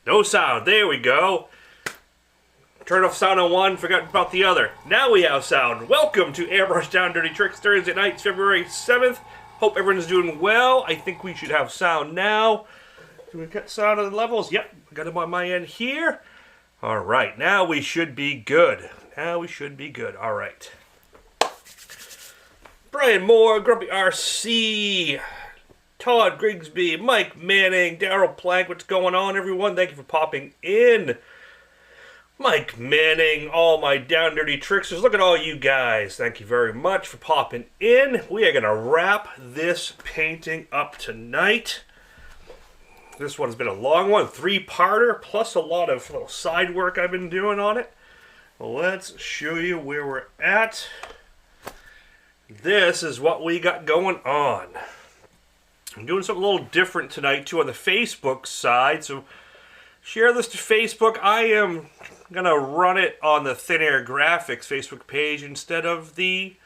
No sound. There we go. Turned off sound on one, forgot about the other. Now we have sound. Welcome to Airbrush Down Dirty Tricks Thursday nights, February 7th. Hope everyone's doing well. I think we should have sound now. Do we get sound on the levels? Yep, got them on my end here. All right, now we should be good. Now we should be good. All right. Brian Moore, Grumpy RC, Todd Grigsby, Mike Manning, Daryl Plank. What's going on, everyone? Thank you for popping in. Mike Manning, all my Down Dirty Tricksters. Look at all you guys. Thank you very much for popping in. We are going to wrap this painting up tonight. This one's been a long one, 3-parter, plus a lot of little side work I've been doing on it. Let's show you where we're at. This is what we got going on. I'm doing something a little different tonight, too, on the Facebook side. So share this to Facebook. I am going to run it on the Thin Air Graphics Facebook page instead of the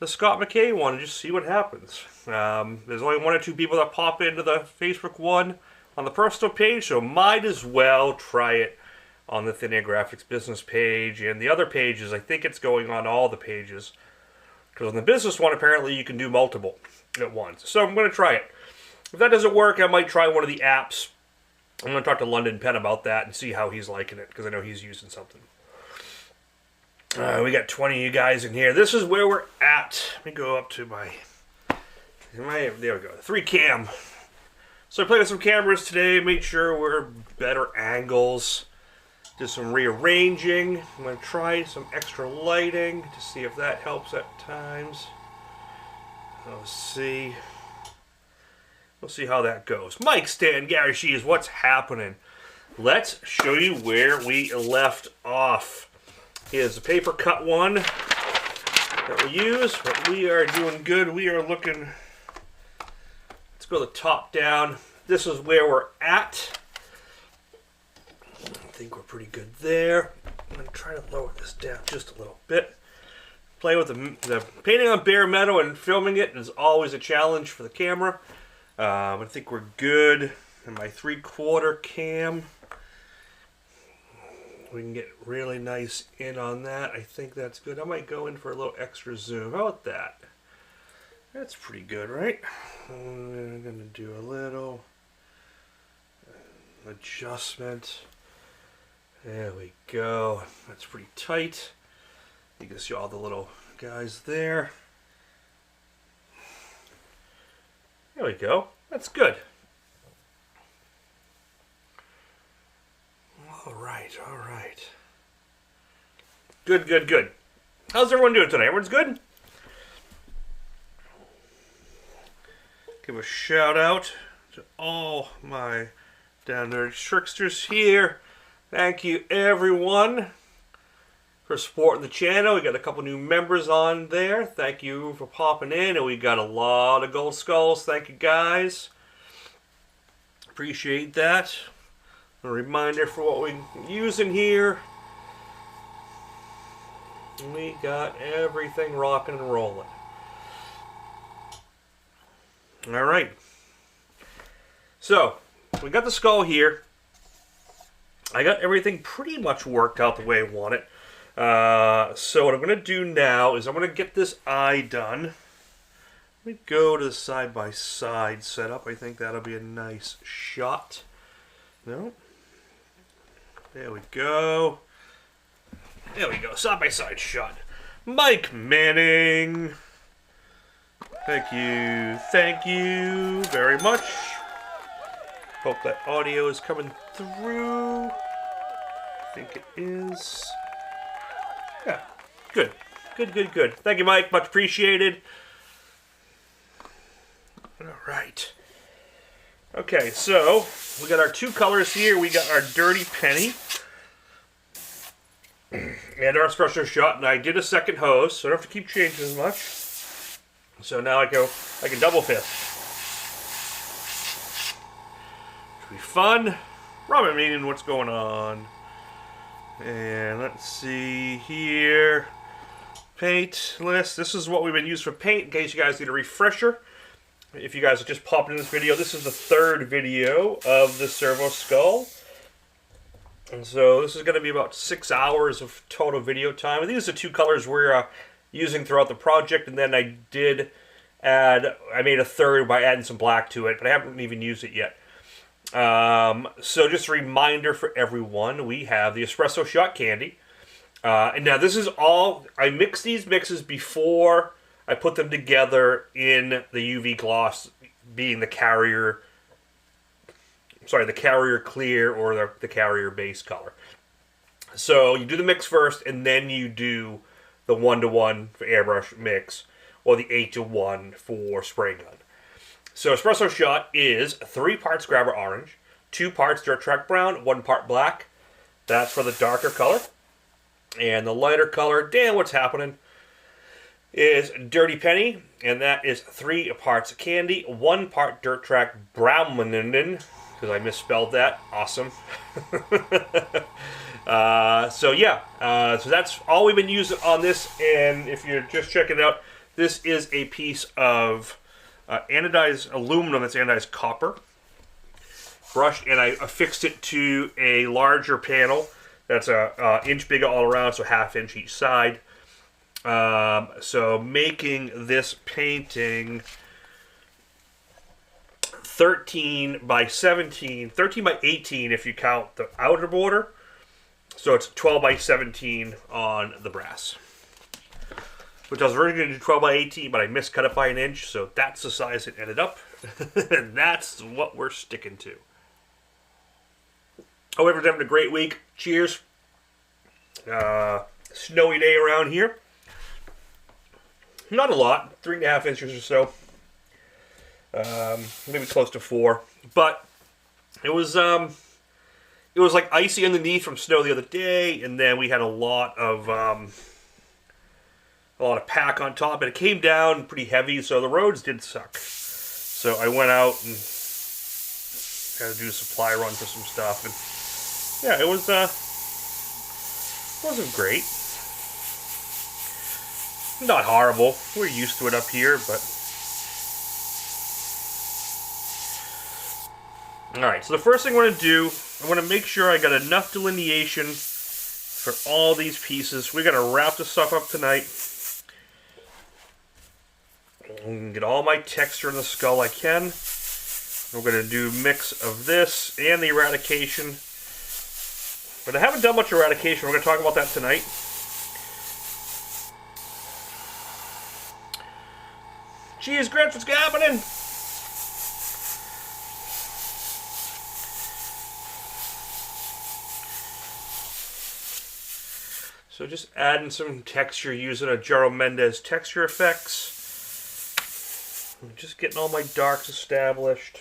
Scott McKay one and just see what happens. There's only 1 or 2 people that pop into the Facebook one on the personal page, so might as well try it on the Thin Air Graphics business page. And the other pages, I think it's going on all the pages. Because on the business one, apparently you can do multiple at once. So I'm going to try it. If that doesn't work, I might try one of the apps. I'm going to talk to London Penn about that and see how he's liking it, because I know he's using something. We got 20 of you guys in here. This is where we're at. Let me go up to my there we go, 3 cam. So I played with some cameras today, made sure we're better angles. Did some rearranging. I'm going to try some extra lighting to see if that helps at times. Let's see. We'll see how that goes. Mike, Stan, Gary Shees, what's happening? Let's show you where we left off. Here's the paper cut one that we use. But we are doing good. We are looking. Let's go the top down. This is where we're at. I think we're pretty good there. I'm going to try to lower this down just a little bit. Play with the painting on bare metal and filming it is always a challenge for the camera. I think we're good. And my 3/4 cam, we can get really nice in on that. I think that's good. I might go in for a little extra zoom. How about that? That's pretty good, right? I'm going to do a little adjustment. There we go. That's pretty tight. You can see all the little guys there. There we go. That's good. All right, all right. Good, good, good. How's everyone doing tonight? Everyone's good? Give a shout out to all my Down Dirty Tricksters here. Thank you, everyone, for supporting the channel. We got a couple new members on there. Thank you for popping in, and we got a lot of gold skulls. Thank you, guys. Appreciate that. A reminder for what we're using here. We got everything rocking and rolling. All right. So, we got the skull here. I got everything pretty much worked out the way I want it. So what I'm going to do now is I'm going to get this eye done. Let me go to the side-by-side setup. I think that'll be a nice shot. No. There we go. There we go. Side-by-side shot. Mike Manning. Thank you. Thank you very much. Hope that audio is coming through. I think it is. Yeah, good. Good, good, good. Thank you, Mike. Much appreciated. All right. Okay, so we got our 2 colors here. We got our Dirty Penny and our Special Shot, and I did a second hose, so I don't have to keep changing as much. So now I can double fist. Should be fun. Ramen meaning what's going on. And let's see here. Paint list. This is what we've been using for paint in case you guys need a refresher. If you guys are just popping in this video, this is the 3rd video of the Servo Skull. And so this is going to be about 6 hours of total video time. And these are the two colors we're using throughout the project. And then I made a third by adding some black to it, but I haven't even used it yet. So just a reminder for everyone, we have the espresso shot candy. And now this is all, I mix these mixes before I put them together in the UV gloss, being the carrier clear or the carrier base color. So you do the mix first, and then you do the 1-to-1 for airbrush mix, or the 8-to-1 for spray gun. So espresso shot is 3 parts grabber orange, 2 parts dirt track brown, 1 part black. That's for the darker color. And the lighter color, damn, what's happening, is Dirty Penny, and that is 3 parts candy, 1 part dirt track brown, because I misspelled that. Awesome. So that's all we've been using on this. And if you're just checking it out, this is a piece of anodized aluminum that's anodized copper brushed, and I affixed it to a larger panel that's a inch bigger all around, so 1/2 inch each side. So making this painting 13 by 18 if you count the outer border. So it's 12 by 17 on the brass. Which I was originally going to do 12 by 18, but I miscut it by an inch, so that's the size it ended up. And that's what we're sticking to. Hope everyone's having a great week. Cheers. Snowy day around here. Not a lot, 3.5 inches or so. Maybe close to 4. But it was like icy underneath from snow the other day, and then we had a lot of pack on top, and it came down pretty heavy, so the roads did suck. So I went out and had to do a supply run for some stuff, and yeah, it wasn't great. Not horrible. We're used to it up here, but alright, so the first thing I want to do, I want to make sure I got enough delineation for all these pieces. We're going to wrap this stuff up tonight. And get all my texture in the skull I can. We're going to do a mix of this and the Eradication. But I haven't done much Eradication. We're going to talk about that tonight. Cheers, Grant, what's happening? So just adding some texture using a Jaro Mendez texture effects. I'm just getting all my darks established.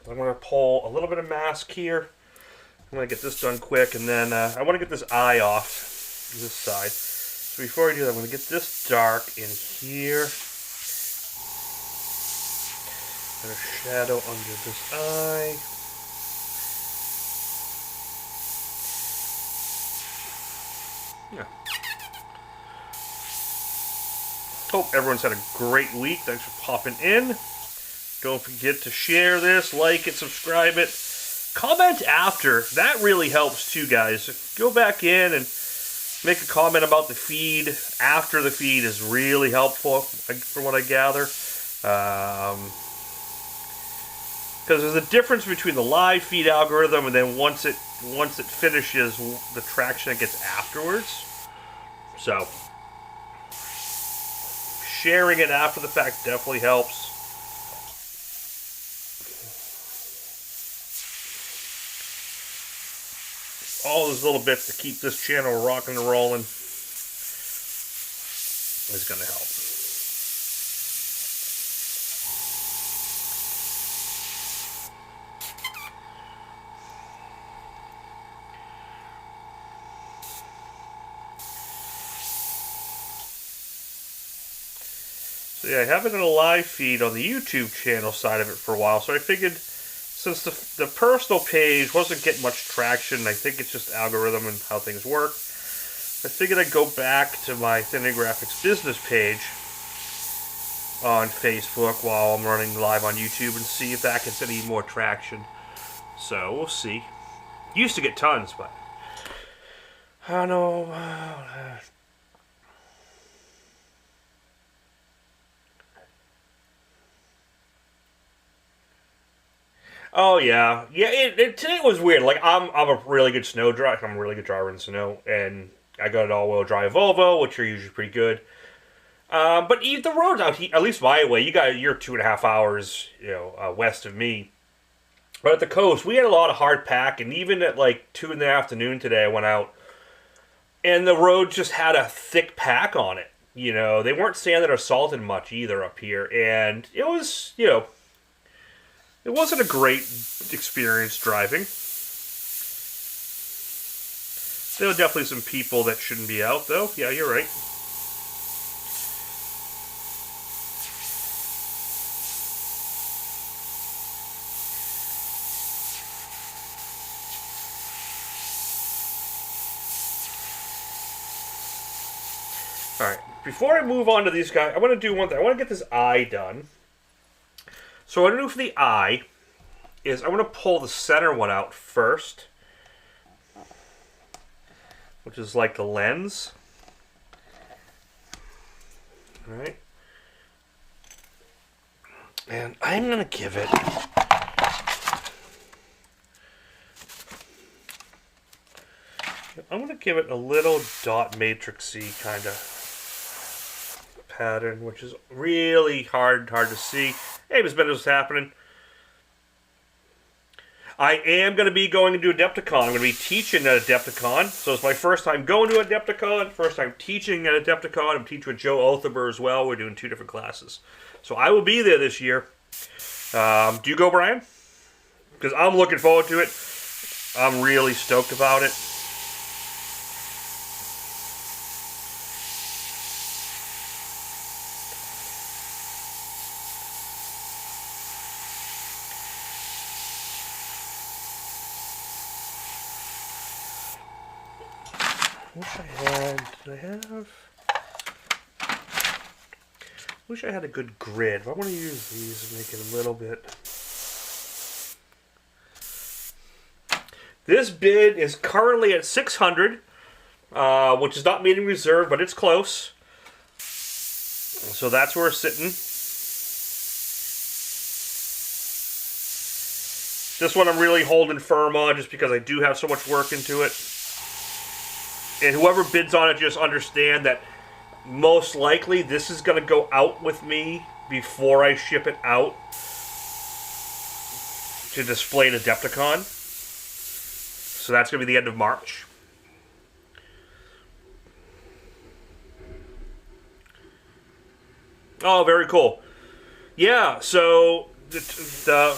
I'm going to pull a little bit of mask here. I'm going to get this done quick, and then I want to get this eye off this side. So before I do that, I'm going to get this dark in here. And a shadow under this eye. Yeah. Hope everyone's had a great week. Thanks for popping in. Don't forget to share this, like it, subscribe it. Comment after. That really helps too, guys. Go back in and make a comment about the feed after the feed is really helpful, from what I gather. Because there's a difference between the live feed algorithm and then once it finishes, the traction it gets afterwards. So sharing it after the fact definitely helps. All those little bits to keep this channel rocking and rolling is going to help. So yeah, I haven't done a live feed on the YouTube channel side of it for a while, so I figured since the personal page wasn't getting much traction, I think it's just algorithm and how things work, I figured I'd go back to my Thinity Graphics business page on Facebook while I'm running live on YouTube and see if that gets any more traction. So we'll see. Used to get tons, but I don't know. Oh yeah, yeah. Today was weird. Like I'm a really good snow driver. I'm a really good driver in snow, and I got an all-wheel drive Volvo, which are usually pretty good. But even the roads out here, at least my way, you're 2.5 hours, west of me. But at the coast, we had a lot of hard pack, and even at like 2 in the afternoon today, I went out, and the road just had a thick pack on it. They weren't sanded or salted much either up here, and it was, it wasn't a great experience driving. There were definitely some people that shouldn't be out, though. Yeah, you're right. Alright, before I move on to these guys, I want to do one thing. I want to get this eye done. So what I do for the eye is I want to pull the center one out first, which is like the lens. Alright. And I'm going to give it... I'm going to give it a little dot matrixy kind of pattern, which is really hard to see. Hey, Miss Bender's happening. I am going to be going into Adepticon. I'm going to be teaching at Adepticon. So it's my first time going to Adepticon, first time teaching at Adepticon. I'm teaching with Joe Otherber as well. We're doing 2 different classes. So I will be there this year. Do you go, Brian? Because I'm looking forward to it. I'm really stoked about it. Wish I had a good grid. But I want to use these and make it a little bit. This bid is currently at 600, which is not meeting reserve, but it's close. So that's where we're sitting. This one I'm really holding firm on just because I do have so much work into it. And whoever bids on it, just understand that most likely this is going to go out with me before I ship it out to display at Adepticon. So that's going to be the end of March. Oh, very cool. Yeah, so the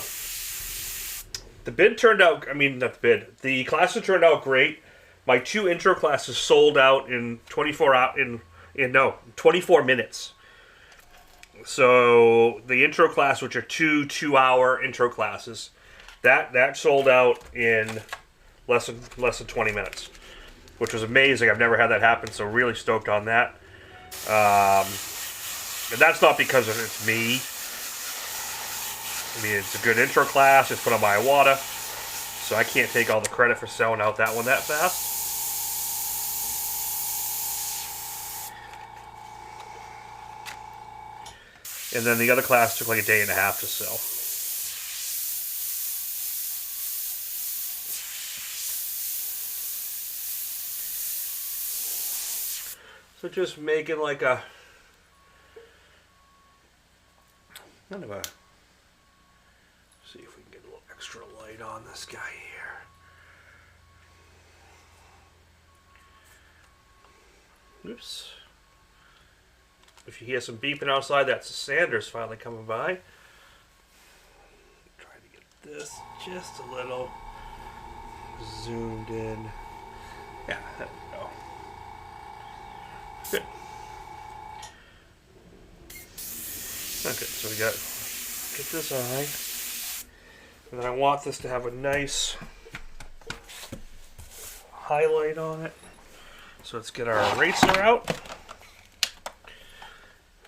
bid turned out, I mean, not the bid, the classes turned out great. My 2 intro classes sold out in 24 minutes. So the intro class, which are 2 2-hour intro classes, that sold out in less than 20 minutes, which was amazing. I've never had that happen, so really stoked on that. And that's not because it's me. I mean, it's a good intro class. It's put on by Iwata, so I can't take all the credit for selling out that one that fast. And then the other class took like a day and a half to sell. So just making like a kind of a, see if we can get a little extra light on this guy here. Oops. If you hear some beeping outside, that's the Sanders finally coming by. Trying to get this just a little zoomed in. Yeah, there we go. Good. Okay, so we got get this eye, and then I want this to have a nice highlight on it. So let's get our eraser out.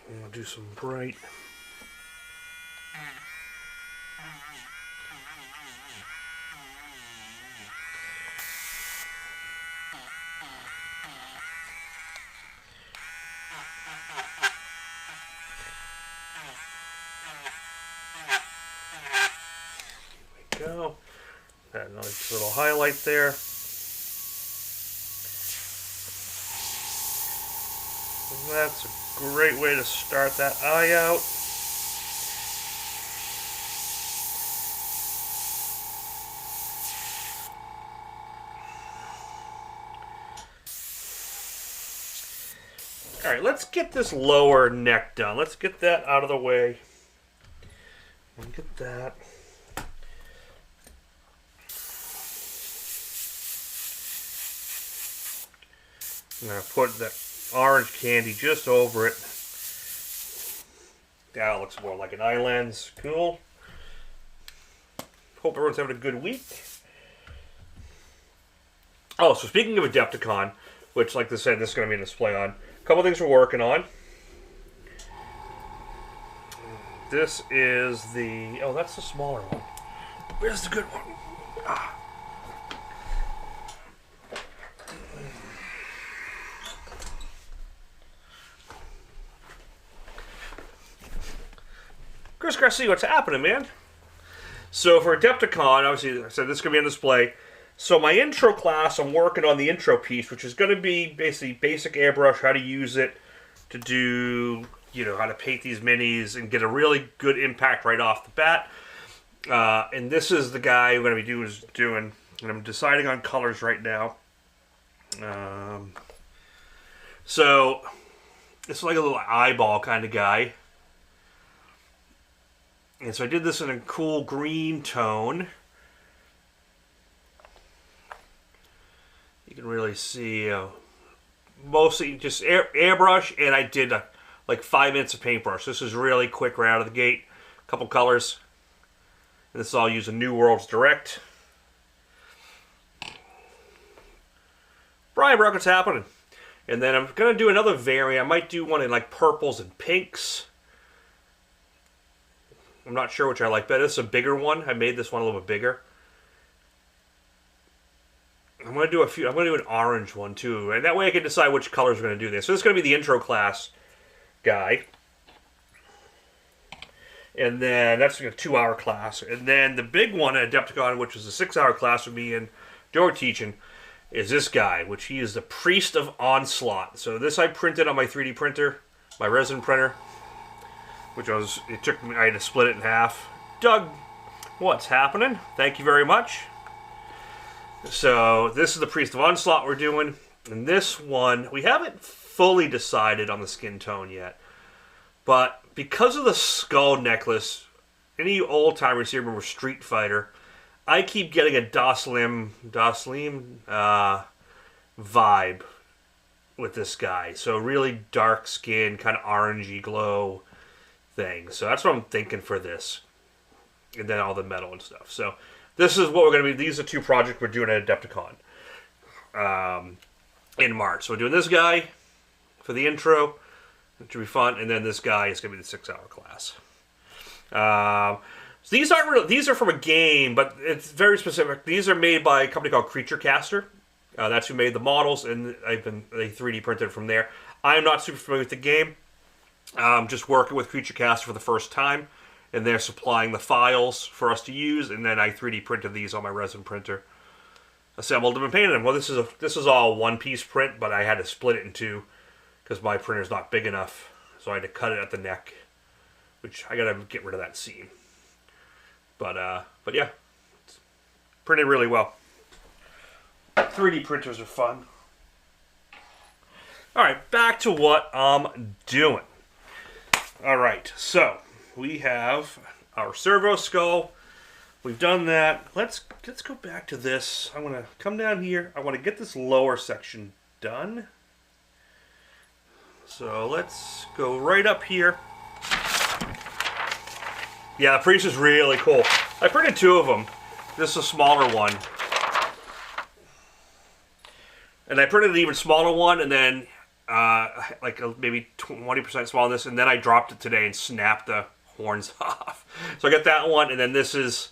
And we'll do some bright. There we go. That nice little highlight there. That's a great way to start that eye out. Alright, let's get this lower neck done. Let's get that out of the way. And get that. I'm going to put that orange candy just over it. That looks more like an eye lens. Cool. Hope everyone's having a good week. Oh, so speaking of Adepticon, which, like I said, this is going to be a display on. A couple things we're working on. This is the... Oh, that's the smaller one. Where's the good one? Ah. Chris Garcia, what's happening, man? So for Adepticon, obviously, I said this is going to be on display. So my intro class, I'm working on the intro piece, which is going to be basically basic airbrush, how to use it to do, you know, how to paint these minis and get a really good impact right off the bat. And this is the guy I'm going to be doing, and I'm deciding on colors right now. So it's like a little eyeball kind of guy. And so I did this in a cool green tone. You can really see mostly just airbrush, and I did like 5 minutes of paintbrush. This is really quick right out of the gate. A couple colors. And this is all using New Worlds Direct. Brian Brock, what's happening? And then I'm going to do another variant. I might do one in like purples and pinks. I'm not sure which I like better. This is a bigger one. I made this one a little bit bigger. I'm going to do I'm going to do an orange one too, and that way I can decide which colors we're going to do this. So this is going to be the intro class guy, and then that's a 2-hour class, and then the big one at Adepticon, which is a 6-hour class with me and Joe teaching, is this guy, which he is the Priest of Onslaught. So this I printed on my 3D printer, my resin printer, which I had to split it in half. Doug, what's happening? Thank you very much. So this is the Priest of Onslaught we're doing. And this one, we haven't fully decided on the skin tone yet. But because of the skull necklace, any old timers here remember Street Fighter, I keep getting a Doslim vibe with this guy. So really dark skin, kind of orangey glow thing. So that's what I'm thinking for this. And then all the metal and stuff. So this is what we're going to be. These are 2 projects we're doing at Adepticon in March. So we're doing this guy for the intro, which will be fun, and then this guy is going to be the 6-hour class. So these aren't real, these are from a game, but it's very specific. These are made by a company called Creature Caster. That's who made the models, and they 3D printed from there. I'm not super familiar with the game. Just working with Creature Caster for the first time. And they're supplying the files for us to use, and then I 3D printed these on my resin printer, assembled them and painted them. Well, this is all one-piece print, but I had to split it in 2 because my printer's not big enough, so I had to cut it at the neck, which I gotta get rid of that seam. But yeah, it's printed really well. 3D printers are fun. All right, back to what I'm doing. All right, so we have our Servo Skull. We've done that. Let's go back to this. I want to come down here. I want to get this lower section done. So let's go right up here. Yeah, the Priest is really cool. I printed 2 of them. This is a smaller one. And I printed an even smaller one, and then like maybe 20% smaller than this, and then I dropped it today and snapped the horns off. So I got that one, and then this is...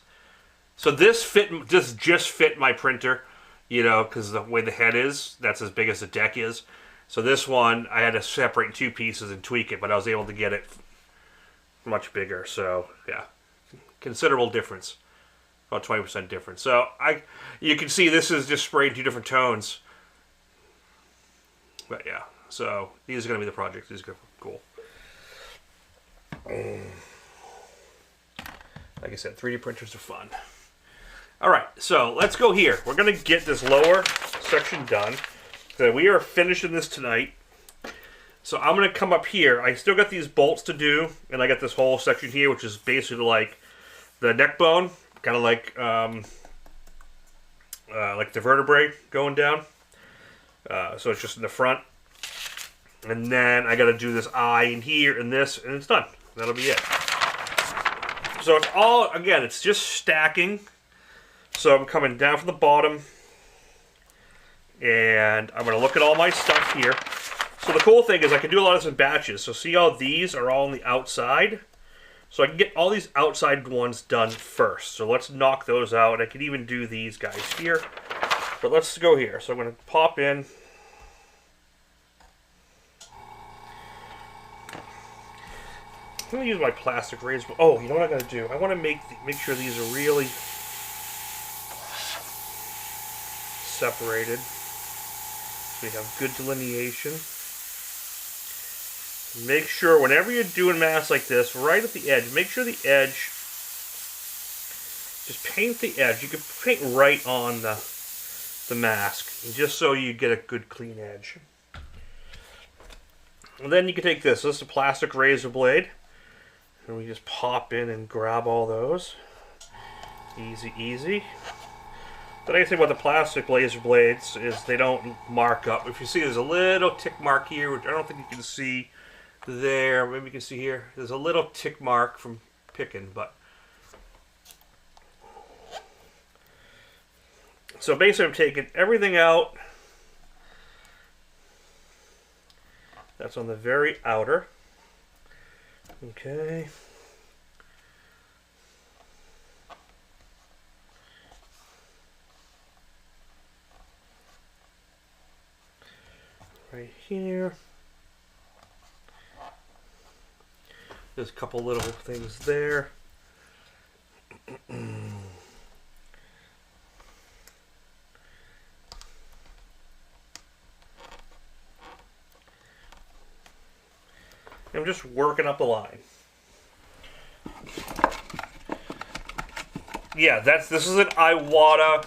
So this just fit my printer, you know, because the way the head is, that's as big as the deck is. So this one, I had to separate in 2 pieces and tweak it, but I was able to get it much bigger. So yeah, considerable difference, about 20% difference. So you can see this is just sprayed in 2 different tones. But yeah, so these are going to be the projects. These are cool. Like I said, 3D printers are fun. Alright, so let's go here. We're going to get this lower section done. So we are finishing this tonight. So I'm going to come up here. I still got these bolts to do, and I got this whole section here, which is basically like the neck bone, kind of like the vertebrae going down. So it's just in the front. And then I got to do this eye in here and this, and it's done. That'll be it. So it's all, again, it's just stacking. So I'm coming down from the bottom, and I'm going to look at all my stuff here. So the cool thing is I can do a lot of this in batches. So see how these are all on the outside? So I can get all these outside ones done first. So let's knock those out. I can even do these guys here. But let's go here. So I'm going to pop in. I'm going to use my plastic razor. Oh, you know what I'm going to do? I want to make sure these are really separated. So we have good delineation. Make sure whenever you're doing masks like this, right at the edge, make sure the edge, just paint the edge. You can paint right on the mask, just so you get a good clean edge. And then you can take this. This is a plastic razor blade. And we just pop in and grab all those. Easy, easy. The nice thing about the plastic laser blades is they don't mark up. If you see there's a little tick mark here, which I don't think you can see there. Maybe you can see here. There's a little tick mark from picking, but... So basically I'm taking everything out. That's on the very outer. Okay. Right here. There's a couple little things there. I'm just working up the line. Yeah, this is an Iwata.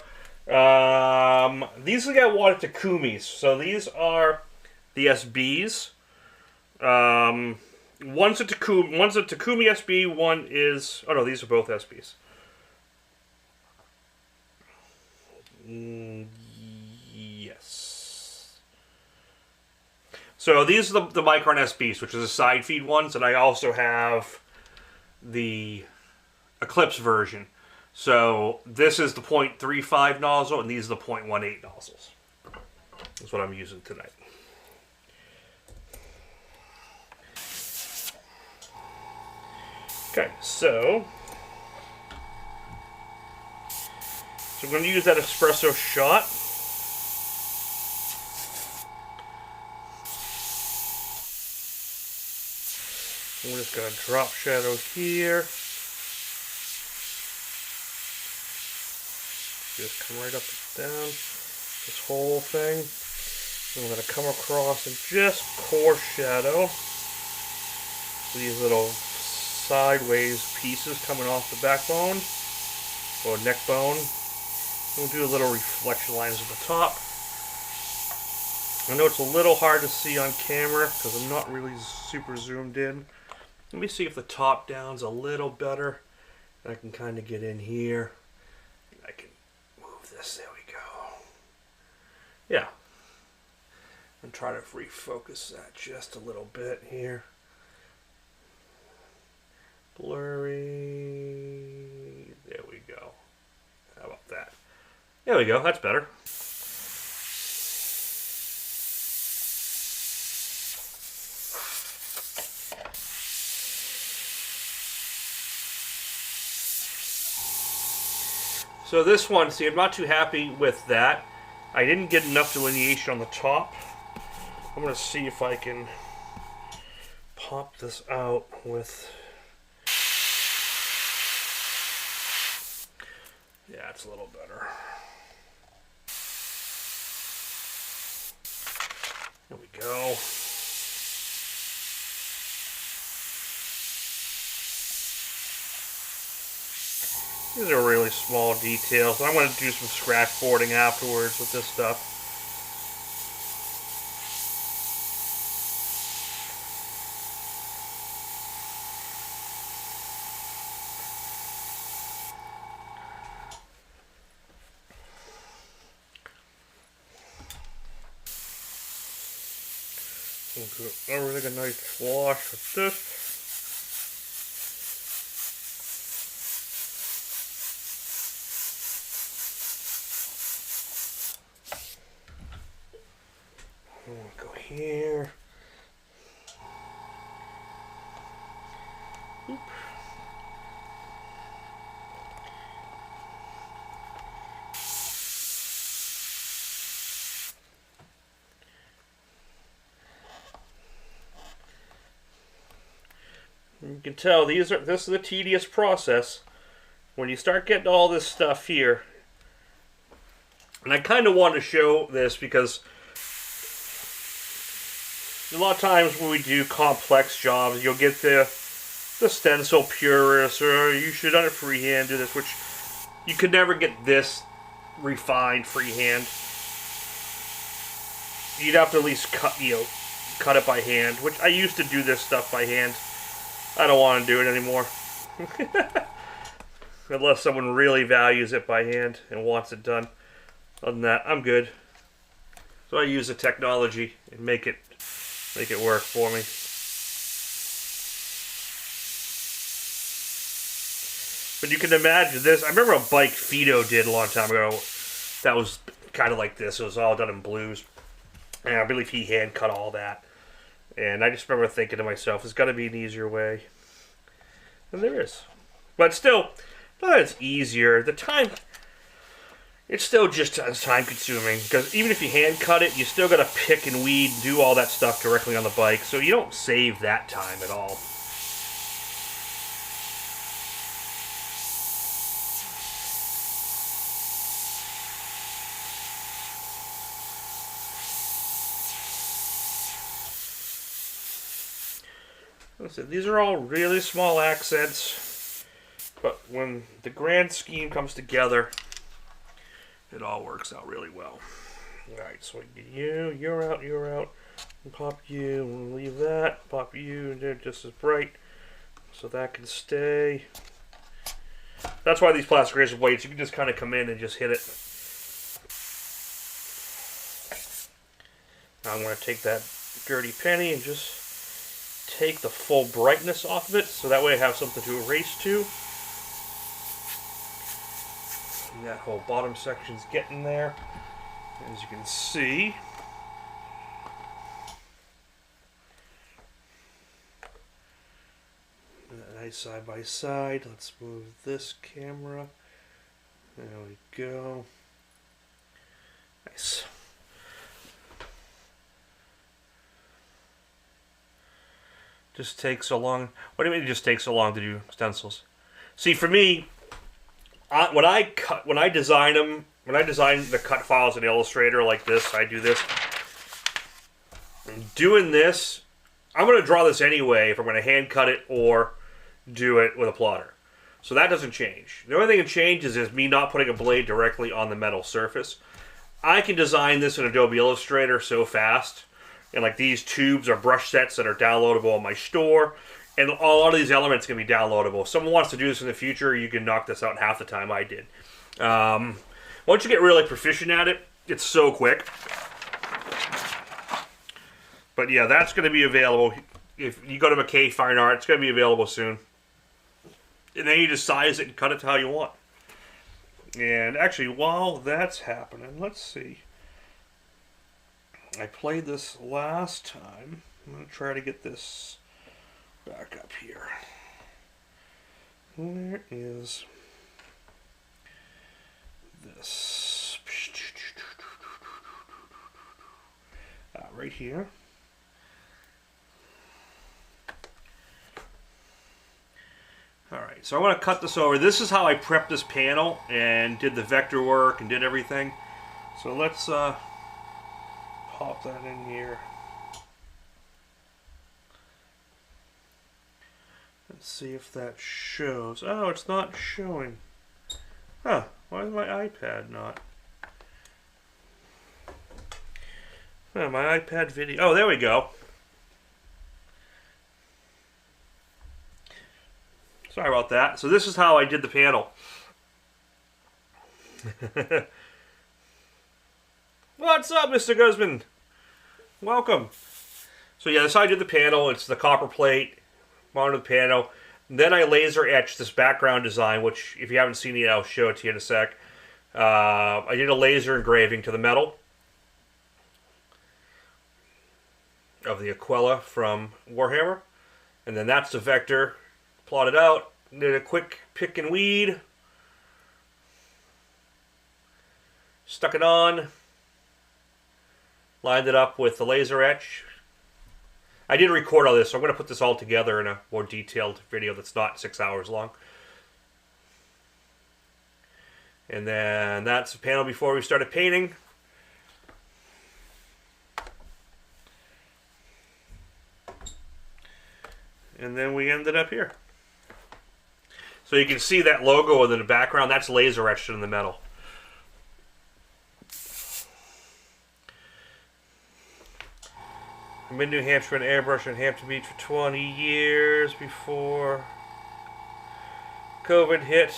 These are the Iwata Takumis. So these are the SBs. One's a Takumi SB. One is these are both SBs. Yes. So these are the Micron SBs, which is the side feed ones, and I also have the Eclipse version. So this is the .35 nozzle, and these are the .18 nozzles. That's what I'm using tonight. Okay, so I'm going to use that espresso shot. I'm just going to drop shadow here. Just come right up and down this whole thing. I'm going to come across and just core shadow these little sideways pieces coming off the backbone or neck bone. We'll do a little reflection lines at the top. I know it's a little hard to see on camera because I'm not really super zoomed in. Let me see if the top down's a little better. I can kind of get in here. I can move this. There we go. Yeah. And try to refocus that just a little bit here. Blurry. There we go. How about that? There we go. That's better. So this one, see, I'm not too happy with that. I didn't get enough delineation on the top. I'm going to see if I can pop this out with... Yeah, it's a little better. There we go. These are really small details. I'm going to do some scratch boarding afterwards with this stuff. Everything a nice wash with this. Go here. Oop. You can tell this is a tedious process when you start getting all this stuff here. And I kind of want to show this because a lot of times when we do complex jobs, you'll get the stencil purist, or you should on a freehand do this, which you could never get this refined freehand. You'd have to at least cut it by hand, which I used to do this stuff by hand. I don't want to do it anymore. Unless someone really values it by hand and wants it done. Other than that, I'm good. So I use the technology and make it work for me. But you can imagine this. I remember a bike Fido did a long time ago. That was kind of like this. It was all done in blues. And I believe he hand cut all that. And I just remember thinking to myself, there's got to be an easier way. And there is. But still, not that it's easier. The time, it's still just as time consuming. Because even if you hand cut it, you still got to pick and weed and do all that stuff directly on the bike. So you don't save that time at all. Listen, these are all really small accents, but when the grand scheme comes together, it all works out really well. Alright, so we get you're out, and pop you, and leave that, pop you, and they're just as bright, so that can stay. That's why these plastic razor blades, you can just kind of come in and just hit it. Now I'm going to take that dirty penny and just take the full brightness off of it, so that way I have something to erase to. And that whole bottom section's getting there, as you can see. Nice side by side. Let's move this camera. There we go. Nice. Just takes so long. What do you mean it just takes so long to do stencils? See, for me, when I design the cut files in Illustrator like this, I do this. Doing this, I'm going to draw this anyway if I'm going to hand cut it or do it with a plotter. So that doesn't change. The only thing that changes is me not putting a blade directly on the metal surface. I can design this in Adobe Illustrator so fast. And like these tubes are brush sets that are downloadable on my store. And a lot of these elements can be downloadable. If someone wants to do this in the future, you can knock this out in half the time I did. Once you get really proficient at it, it's so quick. But yeah, that's going to be available. If you go to McKay Fine Art, it's going to be available soon. And then you just size it and cut it to how you want. And actually, while that's happening, let's see. I played this last time. I'm going to try to get this back up here. Where is this? Right here. so I want to cut this over. This is how I prepped this panel and did the vector work and did everything. So let's pop that in here. Let's see if that shows. Oh, it's not showing. Huh, why is my iPad not? Oh, my iPad video. Oh, there we go. Sorry about that. So this is how I did the panel. What's up, Mr. Guzman? Welcome. So yeah, this is how I did the panel. It's the copper plate, mounted the panel. Then I laser etched this background design, which if you haven't seen it, I'll show it to you in a sec. I did a laser engraving to the metal of the Aquila from Warhammer. And then that's the vector. Plotted out, did a quick pick and weed, stuck it on, lined it up with the laser etch. I did record all this, so I'm going to put this all together in a more detailed video that's not 6 hours long. And then that's the panel before we started painting. And then we ended up here. So you can see that logo in the background. That's laser etched in the metal. I've been in New Hampshire and Airbrush in Hampton Beach for 20 years before COVID hit.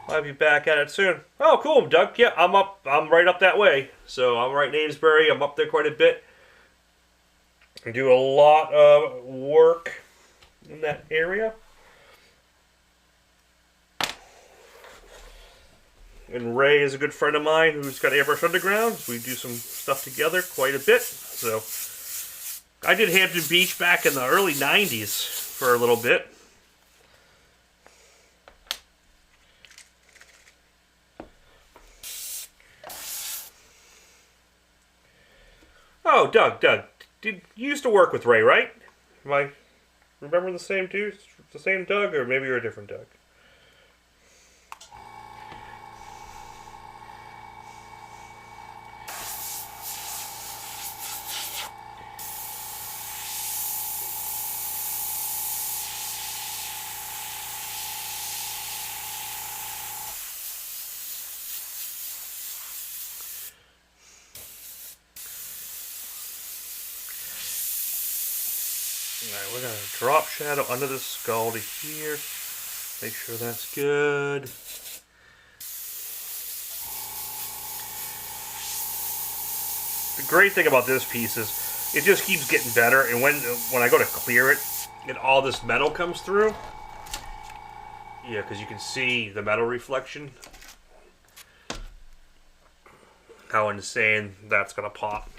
I'll be back at it soon. Oh, cool, Doug. Yeah, I'm up. I'm right up that way. So I'm right in Amesbury. I'm up there quite a bit. I do a lot of work in that area. And Ray is a good friend of mine who's got Airbrush Underground. We do some stuff together quite a bit. So I did Hampton Beach back in the early 90s for a little bit. Oh, Doug. You used to work with Ray, right? Am I remember the same dude? The same Doug? Or maybe you're a different Doug? Alright, we're going to drop shadow under the skull to here. Make sure that's good. The great thing about this piece is it just keeps getting better, and when I go to clear it, and all this metal comes through. Yeah, because you can see the metal reflection. How insane that's going to pop.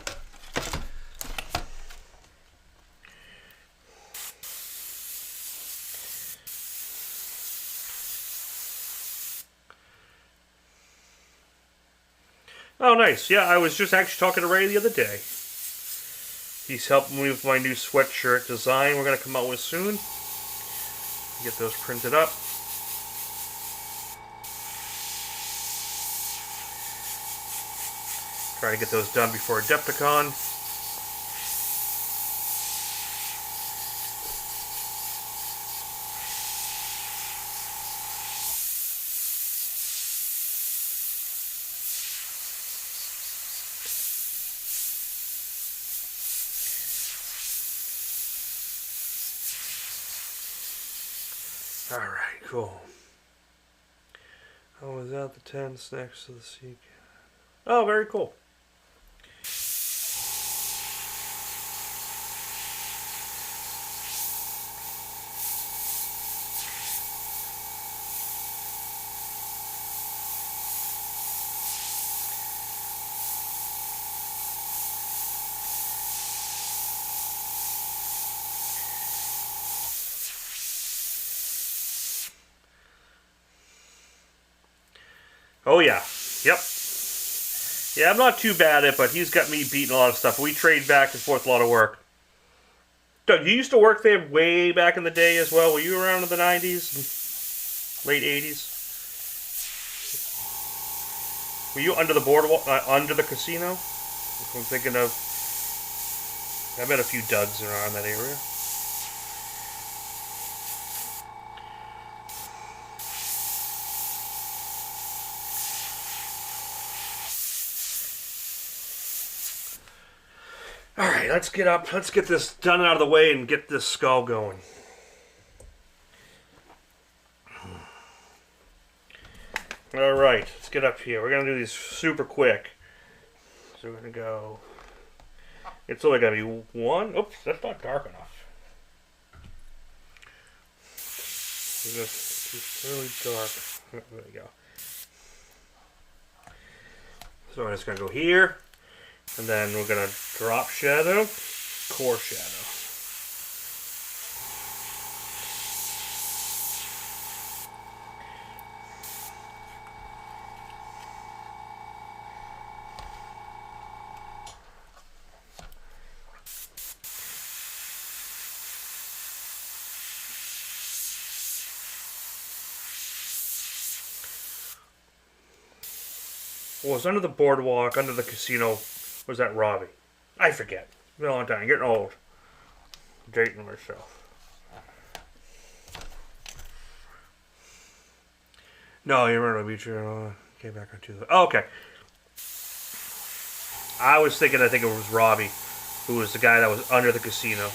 Oh, nice. Yeah, I was just actually talking to Ray the other day. He's helping me with my new sweatshirt design we're going to come out with soon. Get those printed up. Try to get those done before Adepticon. Alright, cool. Oh, is that the tents next to the sea? Oh, very cool. Oh, yeah. Yep. Yeah, I'm not too bad at it, but he's got me beating a lot of stuff. We trade back and forth a lot of work. Doug, you used to work there way back in the day as well. Were you around in the 90s? late 80s. Were you under the boardwalk, under the casino? I'm thinking of. I bet a few Dougs around that area. Alright, let's get up. Let's get this done out of the way and get this skull going. Alright, let's get up here. We're going to do these super quick. So we're going to go... It's only going to be one. Oops, that's not dark enough. It's really dark. There we go. So I'm just going to go here. And then we're going to drop shadow, core shadow. Well, it's under the boardwalk, under the casino. Was that Robbie? I forget. It's been a long time. Getting old. Dating myself. No, you remember the beach. Came back on Tuesday. Oh, okay. I think it was Robbie, who was the guy that was under the casino.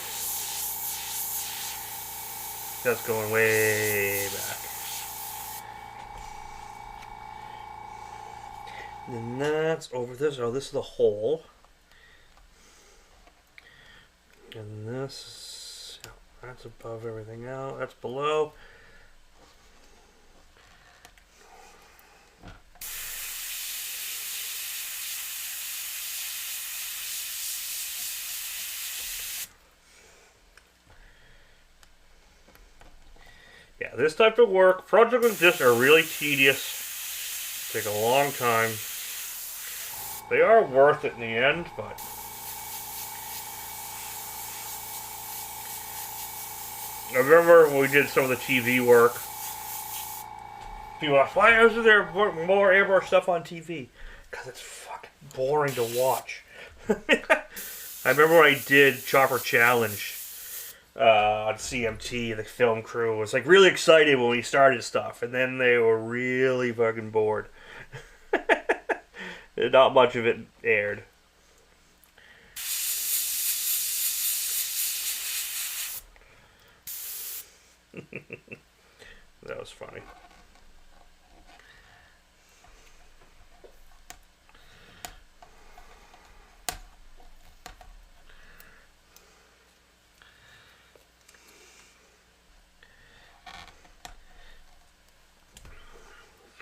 That's going way back. And that's over this. Oh, this is the hole. And this, that's above everything else. That's below. Yeah, this type of work, projects like this are really tedious. Take a long time. They are worth it in the end, but I remember when we did some of the TV work. People ask, why isn't there more airbrush stuff on TV? Because it's fucking boring to watch. I remember when I did Chopper Challenge on CMT, the film crew was like really excited when we started stuff, and then they were really fucking bored. Not much of it aired. That was funny.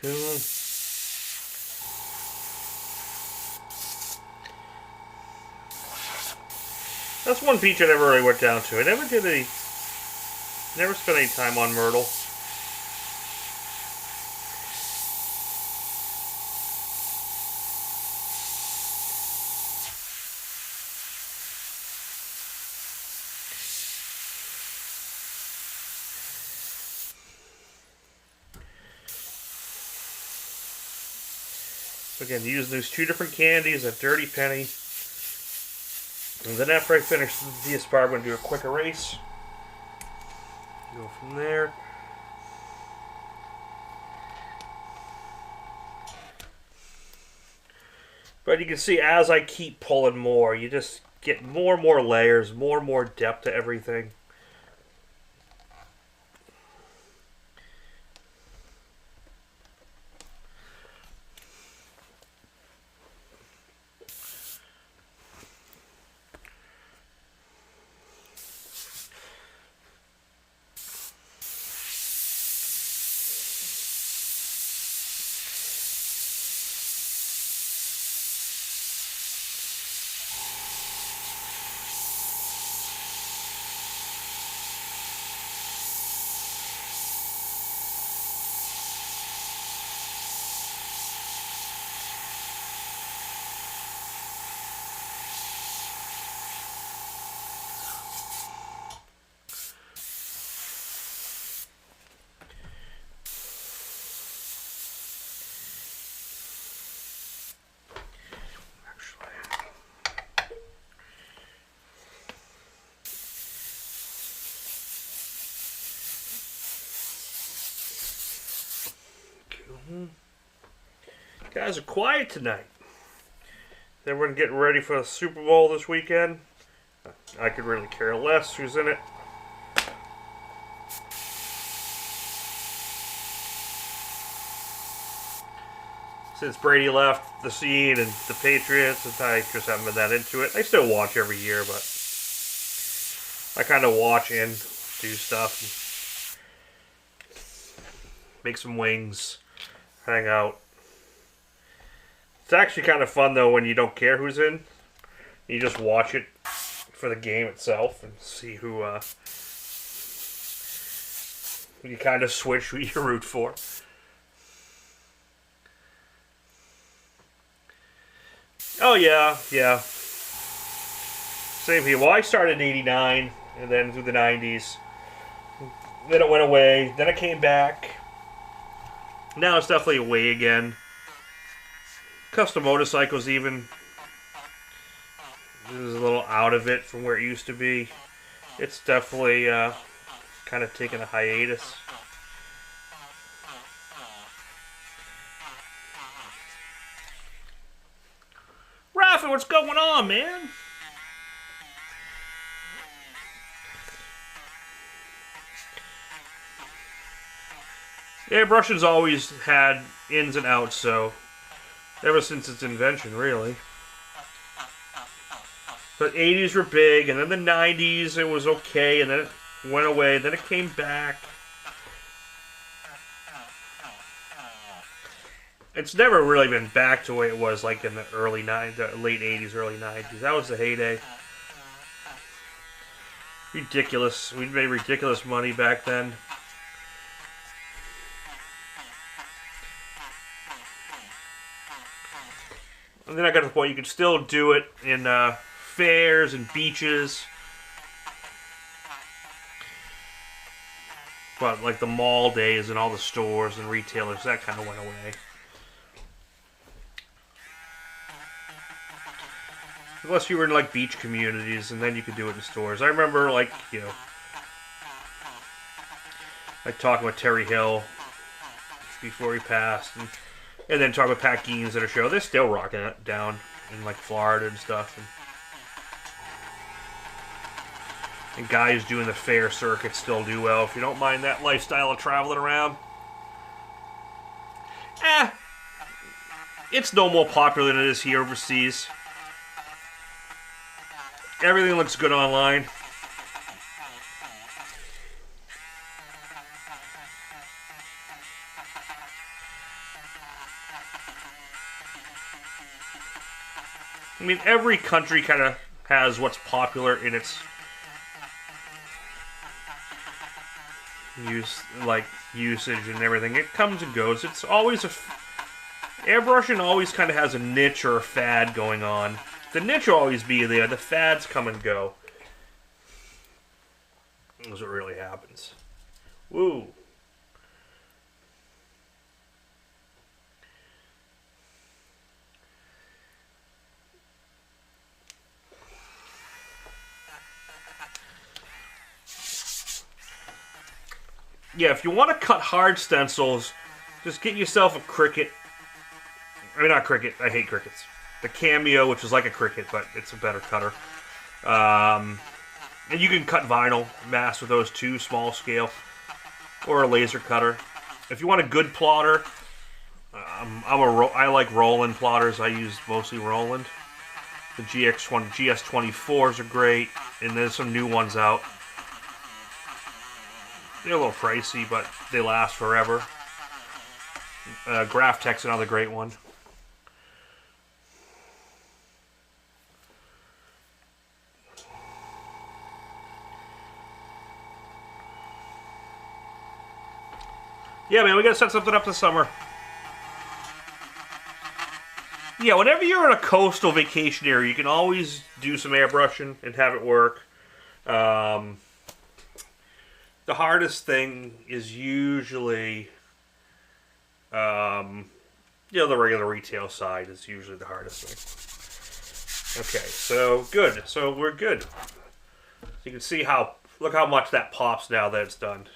Cool. That's one beach I never really went down to. I never spent any time on Myrtle. So again, using those two different candies, a Dirty Penny. And then after I finish the DS-Bar, I'm going to do a quick erase. Go from there. But you can see as I keep pulling more, you just get more and more layers, more and more depth to everything. Guys are quiet tonight. Everyone getting ready for the Super Bowl this weekend. I could really care less who's in it. Since Brady left the scene and the Patriots, I just haven't been that into it. I still watch every year, but I kind of watch and do stuff. Make some wings. Hang out. It's actually kind of fun, though, when you don't care who's in. You just watch it for the game itself and see who you kind of switch who you root for. Oh, yeah. Same here. Well, I started in 89 and then through the 90s. Then it went away. Then it came back. Now it's definitely away again. Custom motorcycles even. This is a little out of it from where it used to be. It's definitely kind of taken a hiatus. Rafa, what's going on, man? Airbrushing's always had ins and outs, so ever since its invention, really. The 80s were big, and then the 90s it was okay, and then it went away, then it came back. It's never really been back to the way it was like in the early the late 80s, early 90s. That was the heyday. Ridiculous. We made ridiculous money back then. And then I got to the point you could still do it in fairs and beaches. But like the mall days and all the stores and retailers, that kind of went away. Unless you were in like beach communities, and then you could do it in stores. I remember like, you know, like talking with Terry Hill before he passed, and then talking with Pat Geens at a show. They're still rocking it down in like Florida and stuff. And guys doing the fair circuit still do well if you don't mind that lifestyle of traveling around. It's no more popular than it is here overseas. Everything looks good online. I mean, every country kind of has what's popular in its usage and everything. It comes and goes. It's always airbrushing always kind of has a niche or a fad going on. The niche will always be there. The fads come and go. That's what really happens. Woo. Yeah, if you want to cut hard stencils, just get yourself a Cricut. I mean, not Cricut. I hate Cricuts. The Cameo, which is like a Cricut, but it's a better cutter. And you can cut vinyl mass with those too, small scale, or a laser cutter. If you want a good plotter, I like Roland plotters. I use mostly Roland. The GS24s are great, and there's some new ones out. They're a little pricey, but they last forever. Graphtech's another great one. Yeah, man, we gotta set something up this summer. Yeah, whenever you're in a coastal vacation area, you can always do some airbrushing and have it work. The hardest thing is usually, the regular retail side is usually the hardest thing. Okay, so good. So we're good. So you can see look how much that pops now that it's done.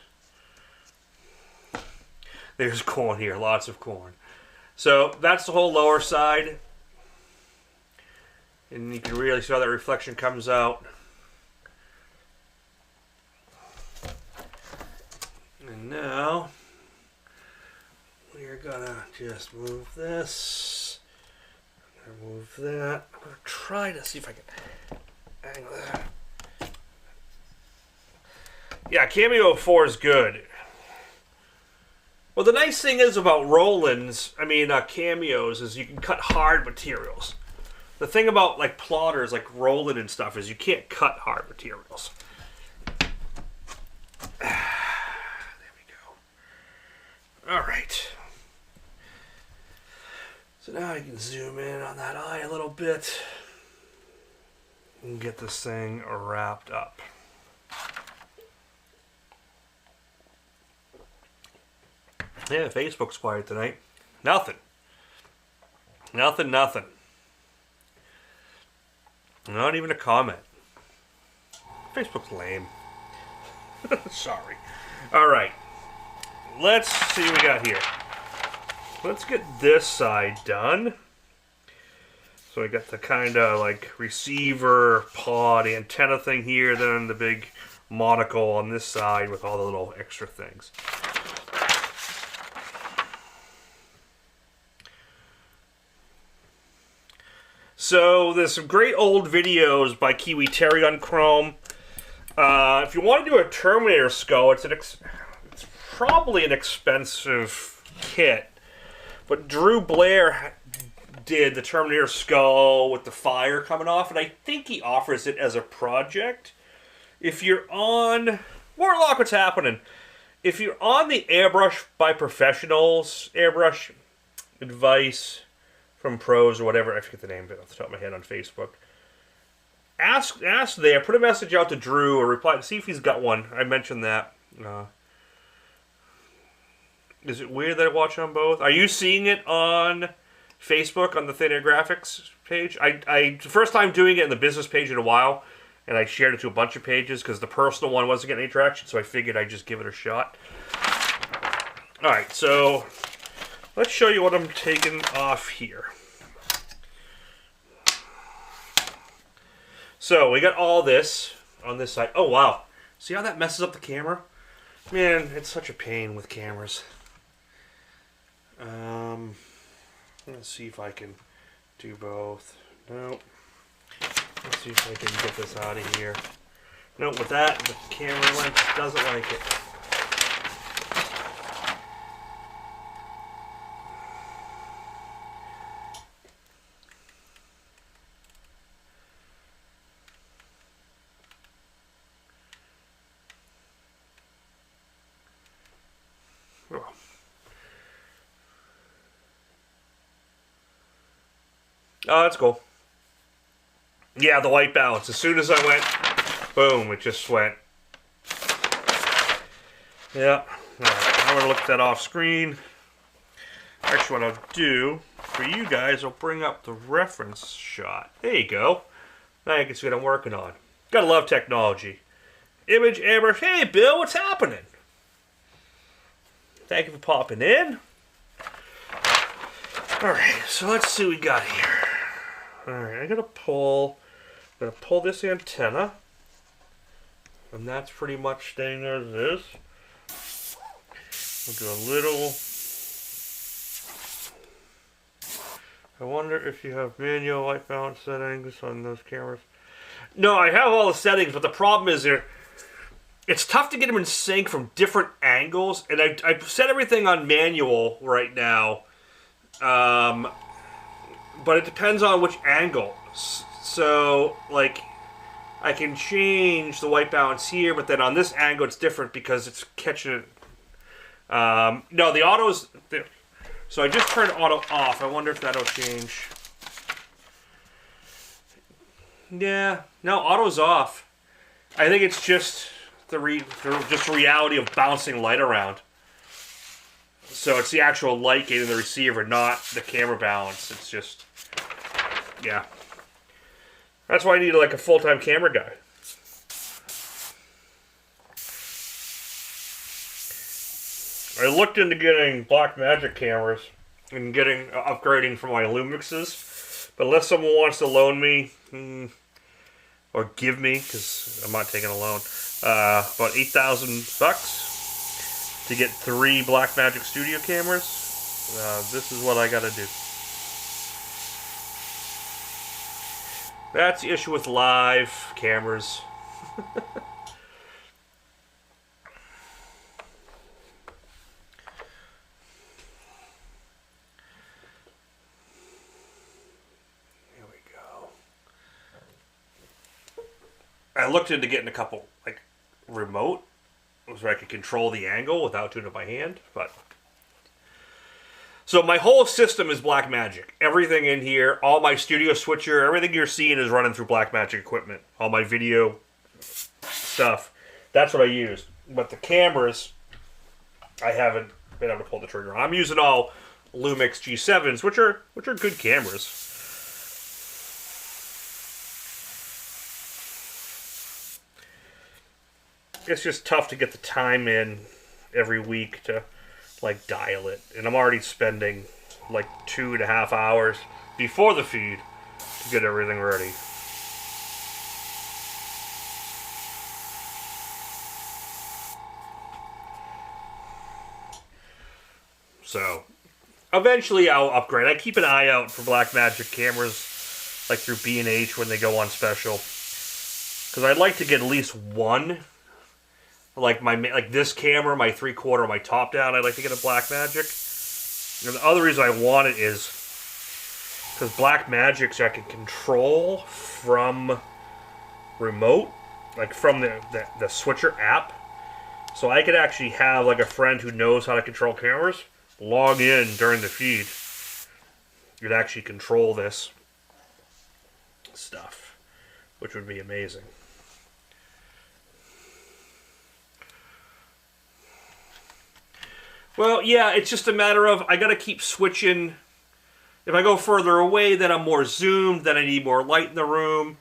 There's corn here, lots of corn. So that's the whole lower side. And you can really see how that reflection comes out. And now we're gonna just move this. I'm gonna move that. I'm gonna try to see if I can angle that. Yeah, Cameo 4 is good. Well, the nice thing is about Roland's, Cameos, is you can cut hard materials. The thing about, like, plotters, like Roland and stuff, is you can't cut hard materials. There we go. Alright. So now I can zoom in on that eye a little bit and get this thing wrapped up. Yeah, Facebook's quiet tonight. Nothing. Nothing. Not even a comment. Facebook's lame. Sorry. Alright. Let's see what we got here. Let's get this side done. So we got the kind of like receiver pod antenna thing here, then the big monocle on this side with all the little extra things. So there's some great old videos by Kiwi Terry on Chrome. If you want to do a Terminator skull, it's probably an expensive kit. But Drew Blair did the Terminator skull with the fire coming off, and I think he offers it as a project. If you're on Warlock, what's happening? If you're on the Airbrush by Professionals, Airbrush advice from pros or whatever, I forget the name of it off the top of my head, on Facebook. Ask there, put a message out to Drew or reply, see if he's got one. I mentioned that. Is it weird that I watch on both? Are you seeing it on Facebook on the Thin Air Graphics page? I first time doing it in the business page in a while, and I shared it to a bunch of pages because the personal one wasn't getting any traction, so I figured I'd just give it a shot. Alright, so let's show you what I'm taking off here. So we got all this on this side. Oh wow, see how that messes up the camera? Man, it's such a pain with cameras. Let's see if I can do both. Nope. Let's see if I can get this out of here. Nope, with that, the camera lens doesn't like it. Oh, that's cool. Yeah, the white balance. As soon as I went, boom, it just went. Yeah. Alright, I'm going to look at that off screen. Actually, what I'll do for you guys, I'll bring up the reference shot. There you go. Now you can see what I'm working on. Gotta love technology. Image, airbrush. Hey, Bill, what's happening? Thank you for popping in. Alright, so let's see what we got here. Alright, I'm gonna pull this antenna. And that's pretty much staying there as it is. We'll do a little. I wonder if you have manual white balance settings on those cameras. No, I have all the settings, but the problem is it's tough to get them in sync from different angles. And I set everything on manual right now. But it depends on which angle. So, like, I can change the white balance here, but then on this angle it's different because it's catching it. No, the auto's... So I just turned auto off. I wonder if that'll change. Yeah. No, auto's off. I think it's just the reality of bouncing light around. So it's the actual light getting the receiver, not the camera balance. It's just... Yeah. That's why I need like a full-time camera guy. I looked into getting Blackmagic cameras and getting upgrading for my Lumixes, but unless someone wants to loan me or give me, because I'm not taking a loan, about $8,000 to get 3 Blackmagic Studio cameras. This is what I got to do. That's the issue with live cameras. I looked into getting a couple, like, remote, where I could control the angle without doing it by hand, but... So my whole system is Blackmagic. Everything in here, all my studio switcher, everything you're seeing is running through Blackmagic equipment. All my video stuff, that's what I use. But the cameras, I haven't been able to pull the trigger on. I'm using all Lumix G7s, which are good cameras. It's just tough to get the time in every week to, like, dial it. And I'm already spending, like, 2.5 hours before the feed to get everything ready. So, eventually I'll upgrade. I keep an eye out for Blackmagic cameras, like through B&H when they go on special. Because I'd like to get at least one. Like this camera, my 3/4, my top down, I'd like to get a Blackmagic. And the other reason I want it is because Blackmagics I can control from remote, like from the switcher app. So I could actually have like a friend who knows how to control cameras log in during the feed. You'd actually control this stuff, which would be amazing. Well, yeah, it's just a matter of I gotta keep switching. If I go further away, then I'm more zoomed, then I need more light in the room.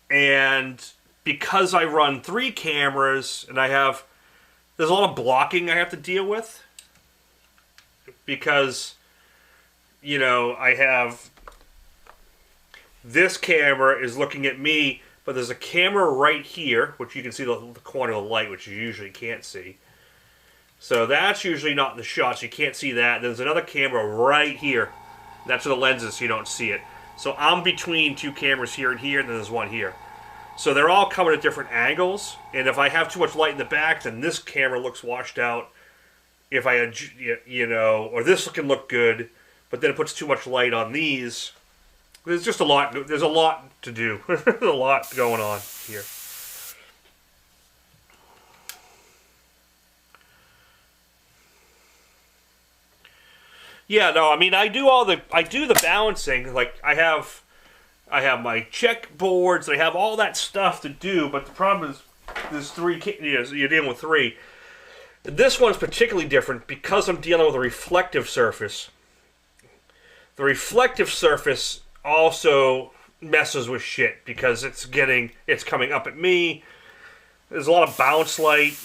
And because I run 3 cameras, and there's a lot of blocking I have to deal with. Because, you know, I have this camera is looking at me, but there's a camera right here, which you can see the corner of the light, which you usually can't see. So that's usually not in the shot, so you can't see that. There's another camera right here. That's where the lens is, so you don't see it. So I'm between 2 cameras here and here, and then there's one here. So they're all coming at different angles, and if I have too much light in the back, then this camera looks washed out. If I, you know, or this can look good, but then it puts too much light on these. There's just a lot. There's a lot to do. There's a lot going on here. Yeah, no, I mean, I do the balancing. Like I have my check boards. I have all that stuff to do. But the problem is, there's 3. You know, you're dealing with 3. This one's particularly different because I'm dealing with a reflective surface. The reflective surface also messes with shit because it's coming up at me. There's a lot of bounce light.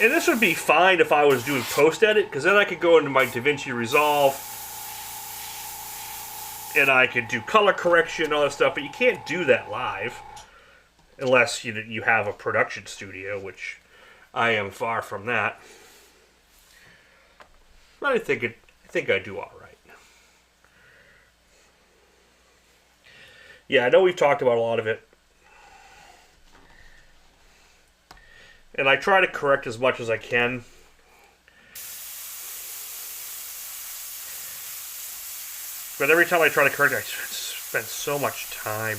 And this would be fine if I was doing post-edit, because then I could go into my DaVinci Resolve and I could do color correction and all that stuff, but you can't do that live unless you have a production studio, which I am far from that. But I think I do all right. Yeah, I know we've talked about a lot of it. And I try to correct as much as I can. But every time I try to correct, I spend so much time.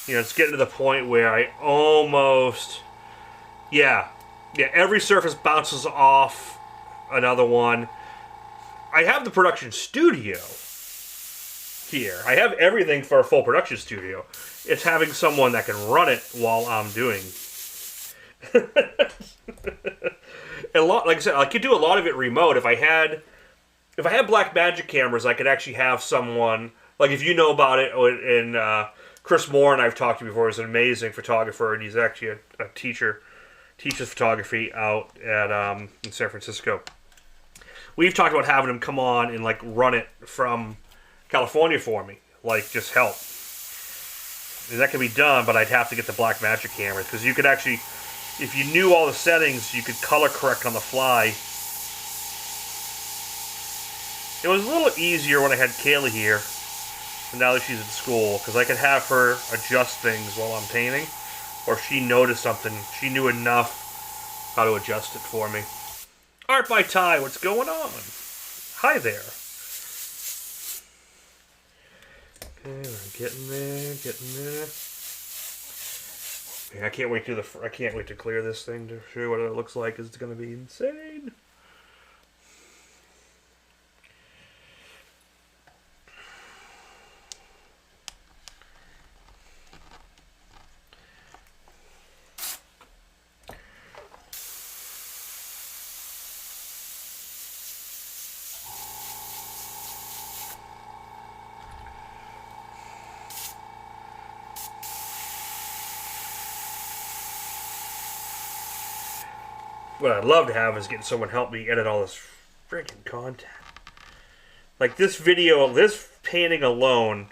You know, it's getting to the point where I almost... Yeah, every surface bounces off another one. I have the production studio here. I have everything for a full production studio. It's having someone that can run it while I'm doing. Like I said, I could do a lot of it remote. If I had Blackmagic cameras, I could actually have someone, like if you know about it, and Chris Moore and I've talked to before, is an amazing photographer, and he's actually a teacher teaches photography out at in San Francisco. We've talked about having him come on and like run it from California for me, like just help. And that can be done, but I'd have to get the Blackmagic cameras because you could actually, if you knew all the settings, you could color correct on the fly. It was a little easier when I had Kayla here, and now that she's in school, because I could have her adjust things while I'm painting, or if she noticed something, she knew enough how to adjust it for me. Art by Ty, what's going on? Hi there. Okay, we're getting there, getting there. Yeah, I can't wait to clear this thing to show you what it looks like. It's going to be insane. What I'd love to have is getting someone help me edit all this freaking content. Like this video, this painting alone,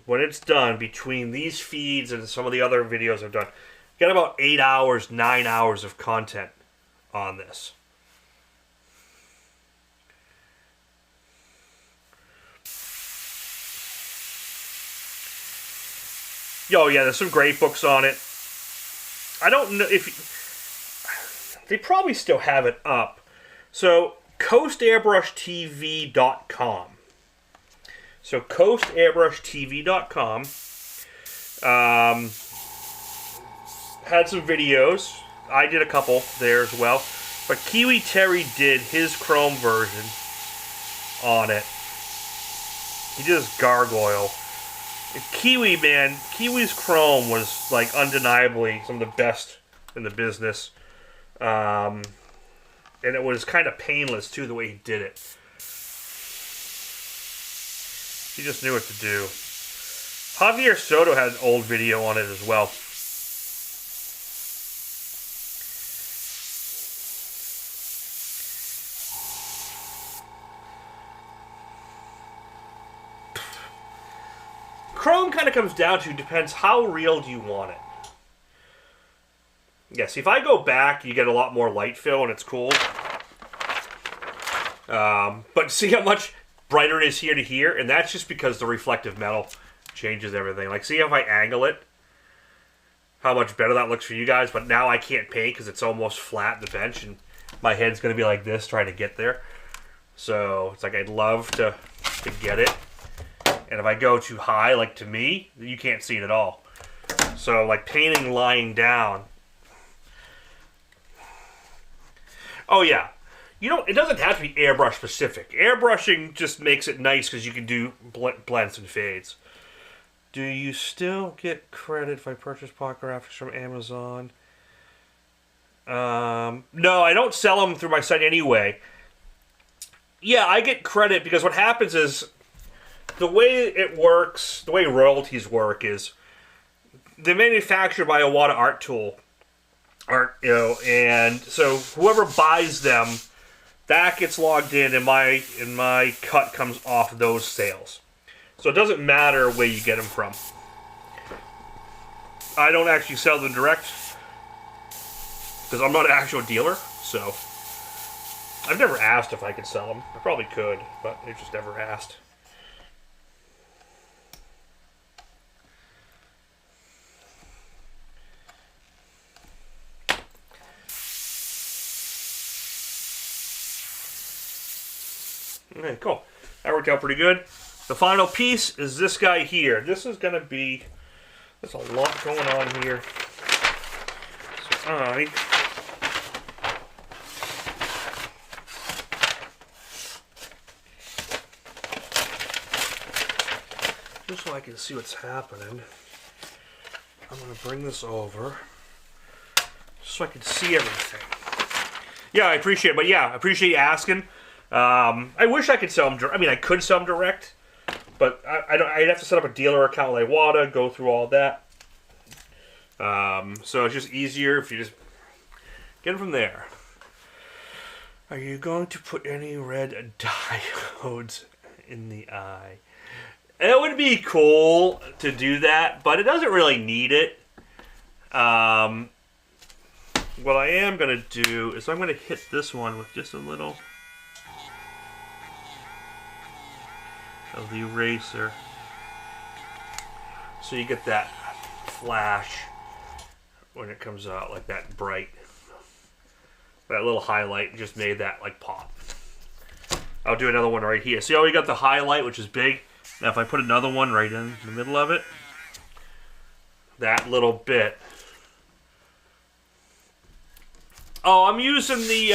when it's done, between these feeds and some of the other videos I've done, got about 8 hours, 9 hours of content on this. Yo, yeah, there's some great books on it. I don't know if... They probably still have it up. So, coastairbrush.tv.com. So, coastairbrush.tv.com had some videos. I did a couple there as well. But Kiwi Terry did his Chrome version on it. He did his gargoyle. Kiwi, man, Kiwi's Chrome was, like, undeniably some of the best in the business. And it was kind of painless, too, the way he did it. He just knew what to do. Javier Soto had an old video on it as well. Chrome kind of comes down to, depends how real do you want it. Yeah, see, if I go back, you get a lot more light fill, and it's cool. But see how much brighter it is here to here? And that's just because the reflective metal changes everything. Like, see if I angle it, how much better that looks for you guys. But now I can't paint because it's almost flat, the bench, and my head's going to be like this trying to get there. So, it's like I'd love to get it. And if I go too high, like to me, you can't see it at all. So, like, painting lying down... Oh, yeah. You know, it doesn't have to be airbrush specific. Airbrushing just makes it nice because you can do blends and fades. Do you still get credit if I purchase pot graphics from Amazon? No, I don't sell them through my site anyway. Yeah, I get credit because what happens is the way it works, the way royalties work is they're manufactured by a Wada Art Tool. And so whoever buys them, that gets logged in, and my cut comes off those sales. So it doesn't matter where you get them from. I don't actually sell them direct because I'm not an actual dealer. So I've never asked if I could sell them. I probably could, but I just never asked. Okay, cool. That worked out pretty good. The final piece is this guy here. This is going to be... There's a lot going on here. So just so I can see what's happening, I'm going to bring this over just so I can see everything. Yeah, I appreciate it. But yeah, I appreciate you asking. I wish I could sell them direct. I mean, I could sell them direct, but I'd have to set up a dealer account like Wada, go through all that. So it's just easier if you just... Again from there. Are you going to put any red diodes in the eye? It would be cool to do that, but it doesn't really need it. What I am going to do is I'm going to hit this one with just a little of the eraser. So you get that flash when it comes out, like that bright. That little highlight just made that like pop. I'll do another one right here. See how we got the highlight, which is big? Now if I put another one right in the middle of it, that little bit. Oh, I'm using the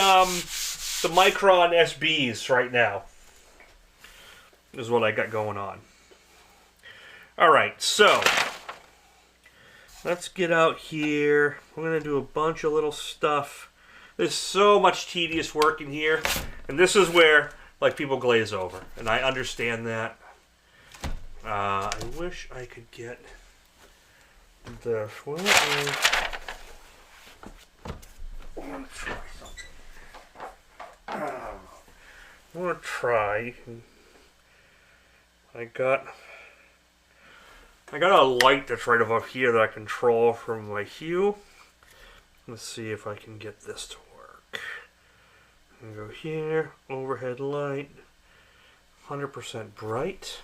Micron SBs right now. This is what I got going on. Alright, so let's get out here. We're going to do a bunch of little stuff. There's so much tedious work in here. And this is where like people glaze over. And I understand that. I wish I could get the... I want to try something. I want to try. I got a light that's right above here that I control from my hue. Let's see if I can get this to work. I'm gonna go here, overhead light, 100% bright.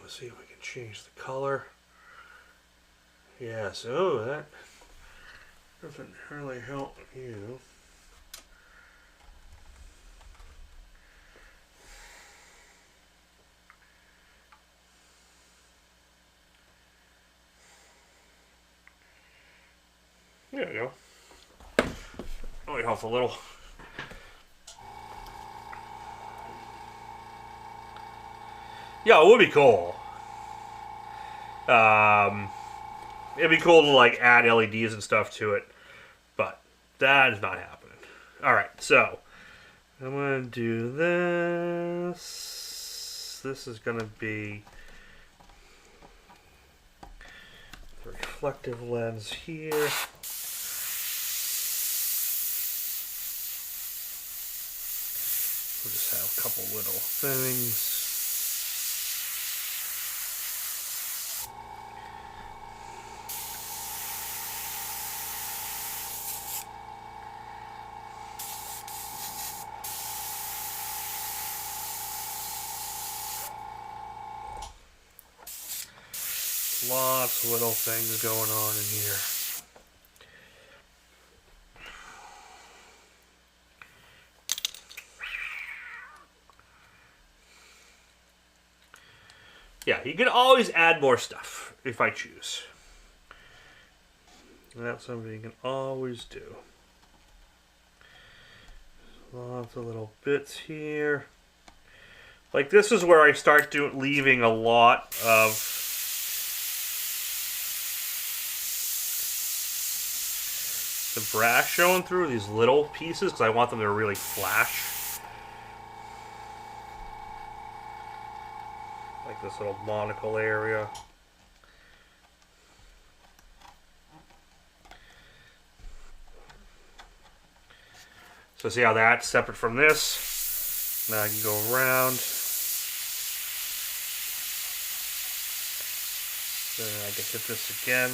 Let's see if we can change the color. Yes, oh, that doesn't really help you. There we go. Only helps a little. Yeah, it would be cool. It'd be cool to like add LEDs and stuff to it, but that is not happening. All right, so I'm gonna do this. This is gonna be the reflective lens here. We'll just have a couple little things. Lots of little things going on in here. Yeah, you can always add more stuff if I choose. That's something you can always do. Lots of little bits here. Like this is where I start leaving a lot of the brass showing through these little pieces because I want them to really flash. Like this little monocle area. So see how that's separate from this? Now I can go around. Then I can hit this again.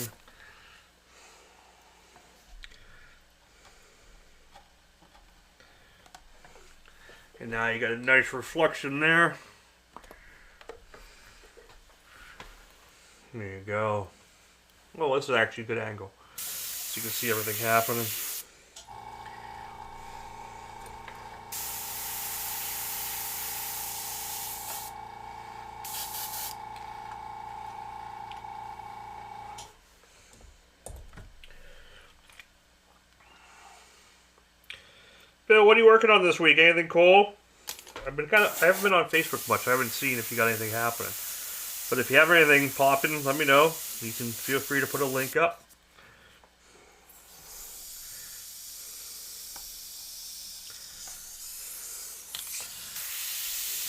And now you got a nice reflection there. There you go. Well, this is actually a good angle. So you can see everything happening. Bill, what are you working on this week? Anything cool? I haven't been on Facebook much. I haven't seen if you got anything happening. But if you have anything popping, let me know. You can feel free to put a link up.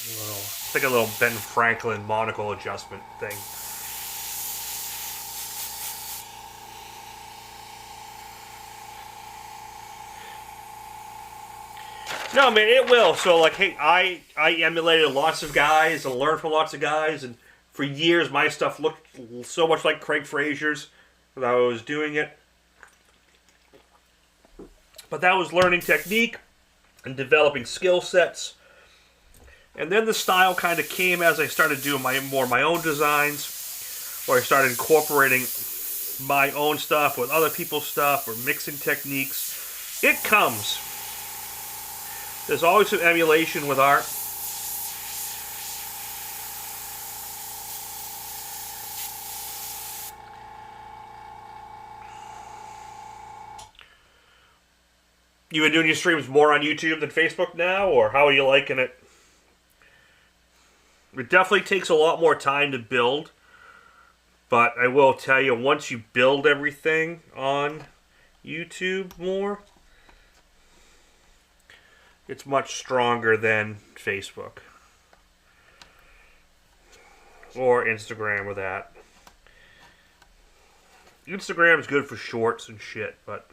It's like a little Ben Franklin monocle adjustment thing. No, man, it will. So, like, hey, I emulated lots of guys and learned from lots of guys, and for years my stuff looked so much like Craig Frazier's when I was doing it. But that was learning technique and developing skill sets. And then the style kind of came as I started doing my own designs, or I started incorporating my own stuff with other people's stuff, or mixing techniques. It comes. There's always some emulation with art. You been doing your streams more on YouTube than Facebook now, or how are you liking it? It definitely takes a lot more time to build, but I will tell you, once you build everything on YouTube more, it's much stronger than Facebook or Instagram with that. Instagram's good for shorts and shit, but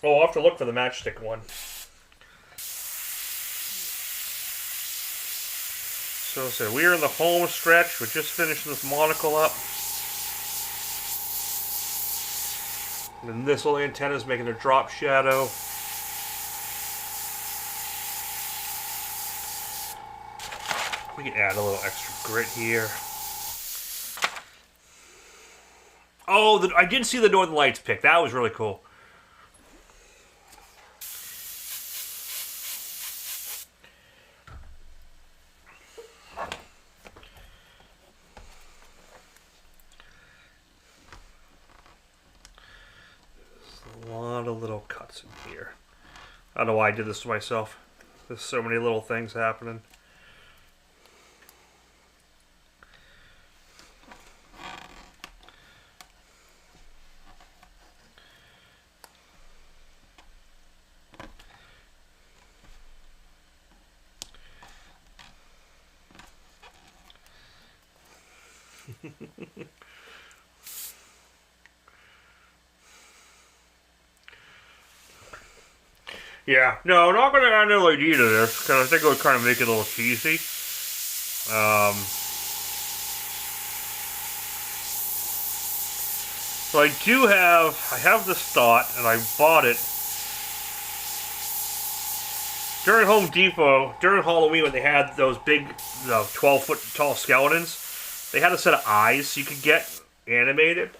I'll have to look for the matchstick one. So we are in the home stretch. We're just finishing this monocle up. And this little antenna is making a drop shadow. We can add a little extra grit here. Oh, I did see the Northern Lights pick. That was really cool. Little cuts in here. I don't know why I did this to myself. There's so many little things happening. Yeah, no, I'm not going to add an LED to this, because I think it would kind of make it a little cheesy. So I have this thought, and I bought it during Home Depot, during Halloween, when they had those big 12-foot tall skeletons. They had a set of eyes you could get animated,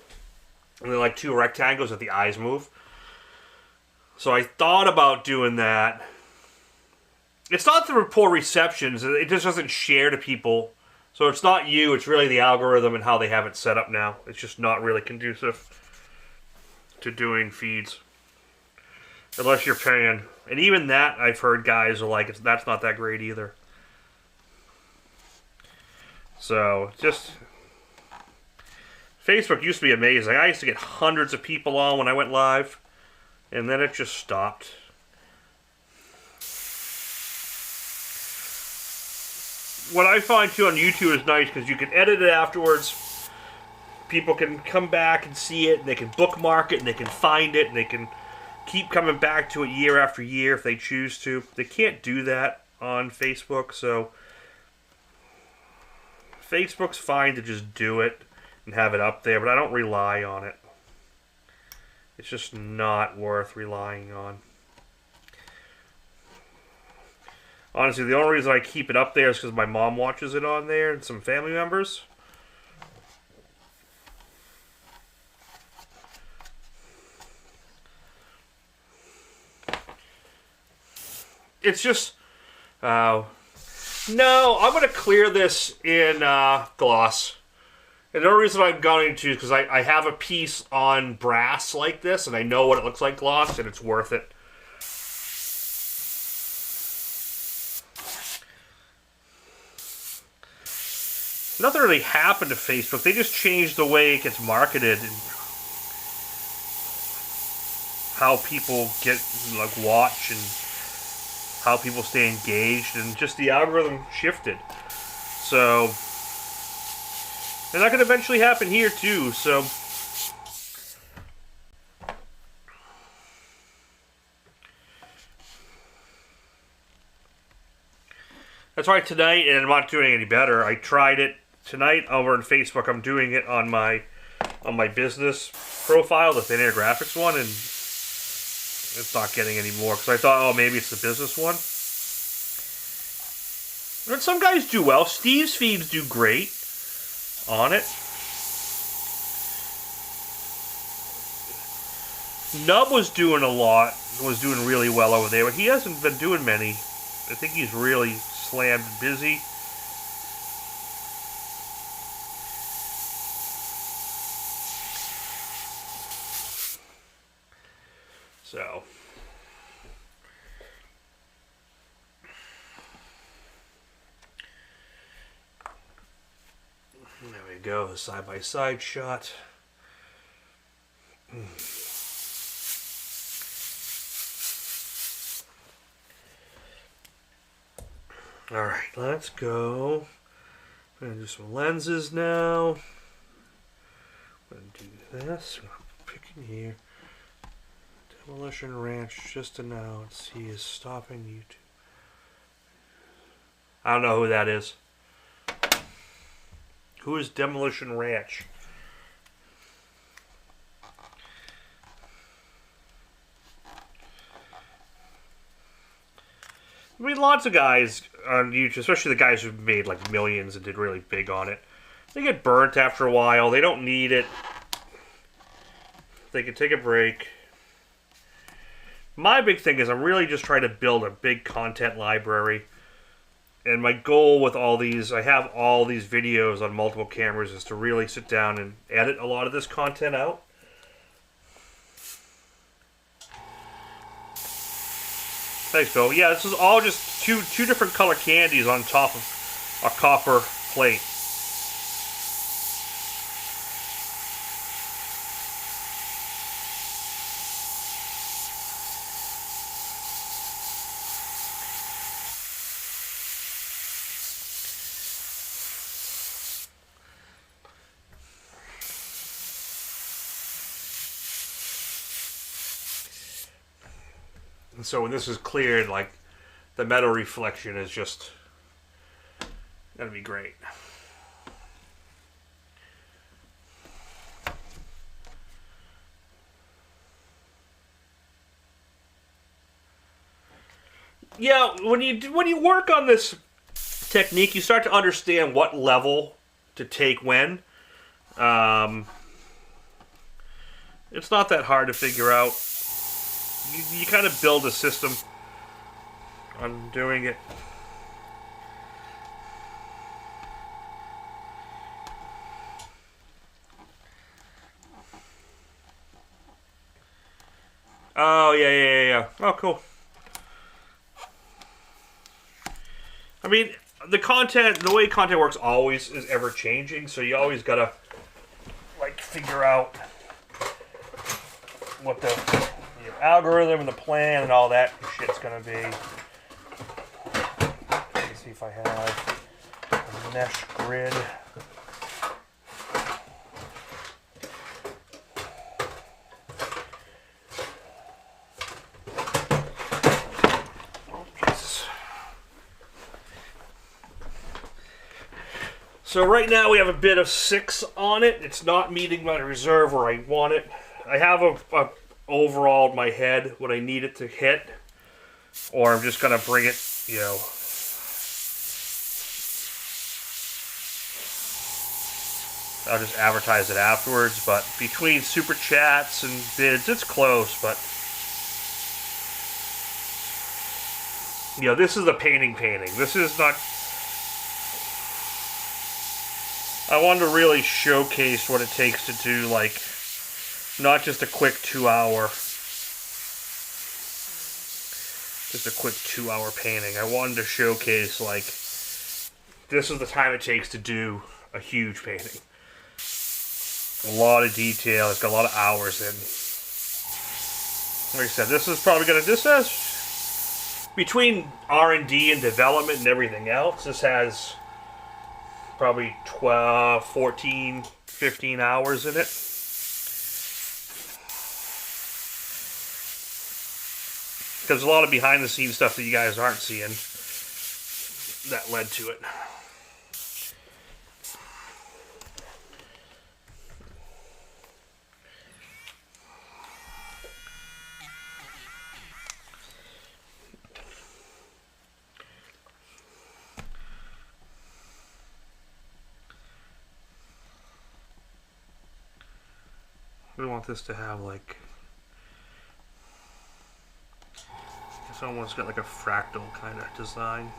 and they're like two rectangles that the eyes move. So I thought about doing that. It's not the poor receptions. It just doesn't share to people. So it's not you. It's really the algorithm and how they have it set up now. It's just not really conducive to doing feeds. Unless you're paying. And even that, I've heard guys are like, that's not that great either. So, just... Facebook used to be amazing. I used to get hundreds of people on when I went live. And then it just stopped. What I find too on YouTube is nice because you can edit it afterwards. People can come back and see it, and they can bookmark it, and they can find it, and they can keep coming back to it year after year if they choose to. They can't do that on Facebook, so Facebook's fine to just do it and have it up there, but I don't rely on it. It's just not worth relying on. Honestly, the only reason I keep it up there is because my mom watches it on there and some family members. It's just... no, I'm going to clear this in gloss. And the only reason I'm going to is because I have a piece on brass like this, and I know what it looks like gloss, and it's worth it. Nothing really happened to Facebook. They just changed the way it gets marketed and how people get, like, watch and how people stay engaged, and just the algorithm shifted. So, and that could eventually happen here too. So, that's why tonight, and I'm not doing any better. I tried it tonight over on Facebook. I'm doing it on my business profile, the Thin Air Graphics one, and it's not getting any more because I thought, oh, maybe it's the business one. And some guys do well. Steve's feeds do great on it. Nub was doing a lot, was doing really well over there, but he hasn't been doing many. I think he's really slammed busy. So, there we go, the side-by-side shot. Alright, let's go. I'm going to do some lenses now. I'm going to do this. I'm picking here. Demolition Ranch just announced he is stopping YouTube. I don't know who that is. Who is Demolition Ranch? I mean, lots of guys on YouTube, especially the guys who made like millions and did really big on it, they get burnt after a while. They don't need it. They can take a break. My big thing is I'm really just trying to build a big content library. And my goal with all these, I have all these videos on multiple cameras, is to really sit down and edit a lot of this content out. Thanks, Bill. Yeah, this is all just two different color candies on top of a copper plate. And so when this is cleared, like, the metal reflection is just gonna be great. Yeah, when you work on this technique, you start to understand what level to take when. It's not that hard to figure out. You kind of build a system on doing it. Oh, yeah. Oh, cool. I mean, the way content works always is ever changing, so you always gotta, like, figure out what the algorithm and the plan and all that shit's gonna be. Let me see if I have a mesh grid. So right now we have a bit of 6 on it. It's not meeting my reserve where I want it. I have a overall in my head what I need it to hit, or I'm just gonna bring it, you know. I'll just advertise it afterwards, but between super chats and bids, it's close, but you know, this is the painting. This is not. I wanted to really showcase what it takes to do, like, not just a quick 2-hour, just a quick 2-hour painting. I wanted to showcase, like, this is the time it takes to do a huge painting. A lot of detail. It's got a lot of hours in. Like I said, this is probably gonna. This has between R&D and development and everything else, this has probably 12, 14, 15 hours in it. Because a lot of behind the scenes stuff that you guys aren't seeing that led to it. We want this to have like, it's almost got like a fractal kind of design.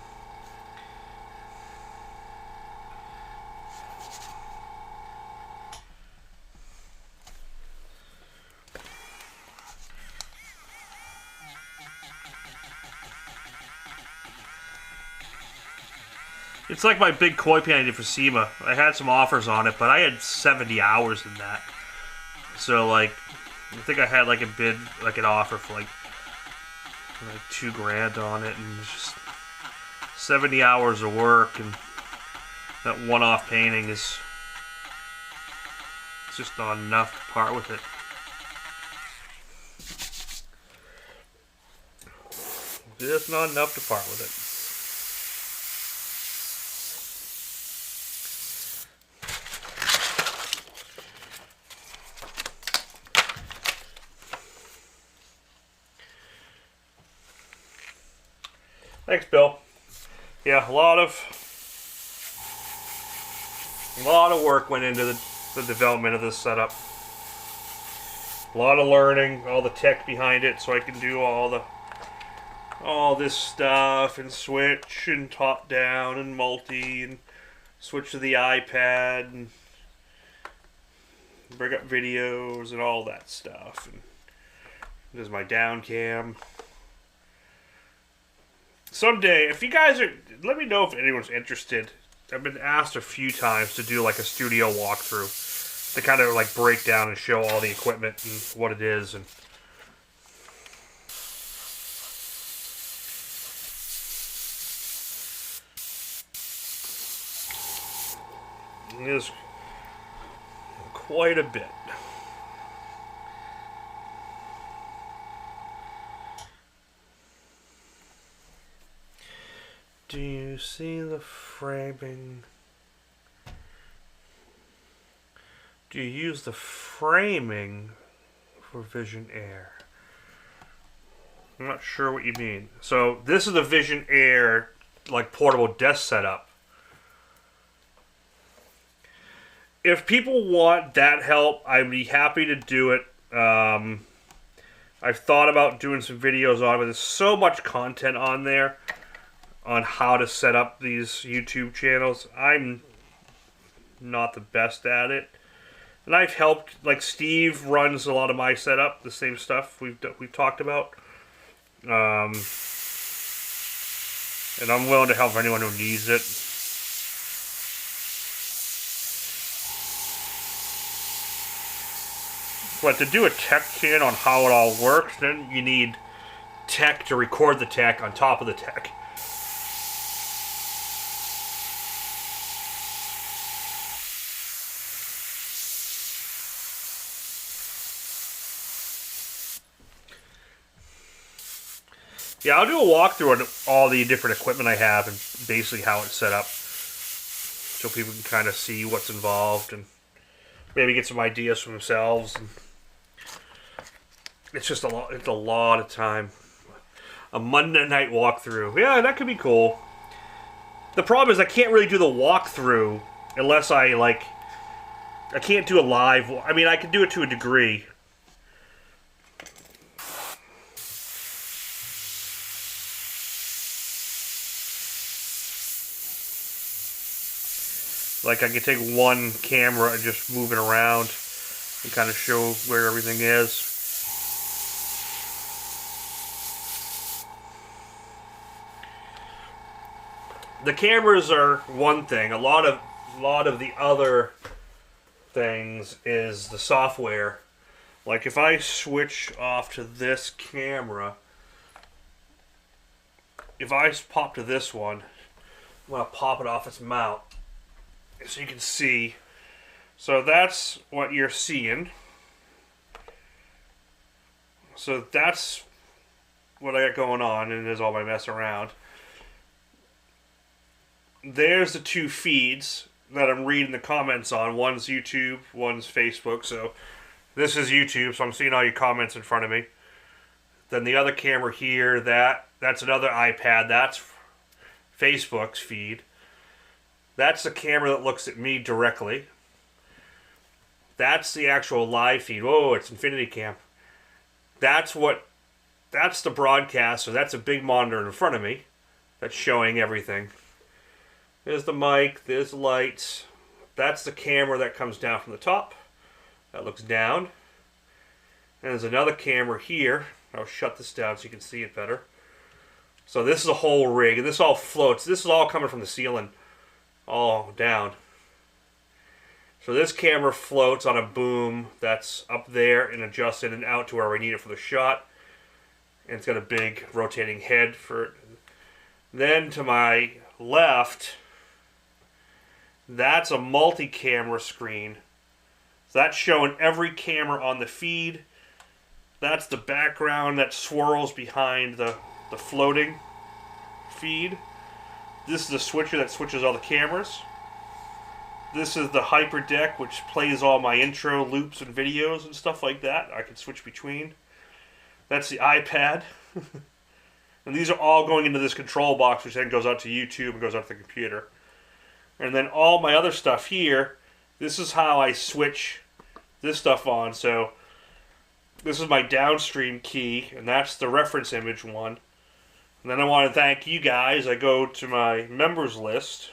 It's like my big koi pan I did for SEMA. I had some offers on it, but I had 70 hours in that. So like, I think I had like a bid, like an offer for like $2,000 on it, and it's just 70 hours of work, and that one-off painting is just not enough to part with it. Just not enough to part with it. Thanks, Bill. Yeah, a lot of work went into the development of this setup. A lot of learning, all the tech behind it, so I can do all this stuff and switch and top down and multi and switch to the iPad and bring up videos and all that stuff. And there's my down cam. Someday, if you guys are, let me know if anyone's interested. I've been asked a few times to do like a studio walkthrough to kind of like break down and show all the equipment and what it is. And it is quite a bit. Do you see the framing? Do you use the framing for Vision Air? I'm not sure what you mean. So this is the Vision Air, like portable desk setup. If people want that help, I'd be happy to do it. I've thought about doing some videos on it, but there's so much content on there on how to set up these YouTube channels. I'm not the best at it, and I've helped. Like Steve runs a lot of my setup, the same stuff we've talked about, and I'm willing to help anyone who needs it. But to do a tech channel on how it all works, then you need tech to record the tech on top of the tech. Yeah, I'll do a walkthrough on all the different equipment I have and basically how it's set up, so people can kind of see what's involved and maybe get some ideas for themselves. And it's just a lot. It's a lot of time. A Monday night walkthrough. Yeah, that could be cool. The problem is I can't really do the walkthrough unless I can't do a live. I mean, I can do it to a degree. Like, I can take one camera and just move it around and kind of show where everything is. The cameras are one thing. A lot of the other things is the software. Like, if I switch off to this camera, if I pop to this one, I'm going to pop it off its mount so you can see. So that's what you're seeing. So that's what I got going on, and there's all my mess around. There's the two feeds that I'm reading the comments on. One's YouTube, one's Facebook. So this is YouTube, so I'm seeing all your comments in front of me. Then the other camera here, that's another iPad. That's Facebook's feed. That's the camera that looks at me directly. That's the actual live feed. Whoa, it's Infinity Cam. That's the broadcast, so that's a big monitor in front of me that's showing everything. There's the mic, there's the lights. That's the camera that comes down from the top. That looks down. And there's another camera here. I'll shut this down so you can see it better. So this is a whole rig, and this all floats. This is all coming from the ceiling, all down. So this camera floats on a boom that's up there and adjusted and out to where we need it for the shot. And it's got a big rotating head for it. Then to my left, that's a multi-camera screen. So that's showing every camera on the feed. That's the background that swirls behind the floating feed. This is the switcher that switches all the cameras. This is the hyper deck, which plays all my intro loops and videos and stuff like that. I can switch between. That's the iPad. And these are all going into this control box, which then goes out to YouTube and goes out to the computer. And then all my other stuff here, this is how I switch this stuff on. So this is my downstream key, and that's the reference image one. And then I want to thank you guys. I go to my members list.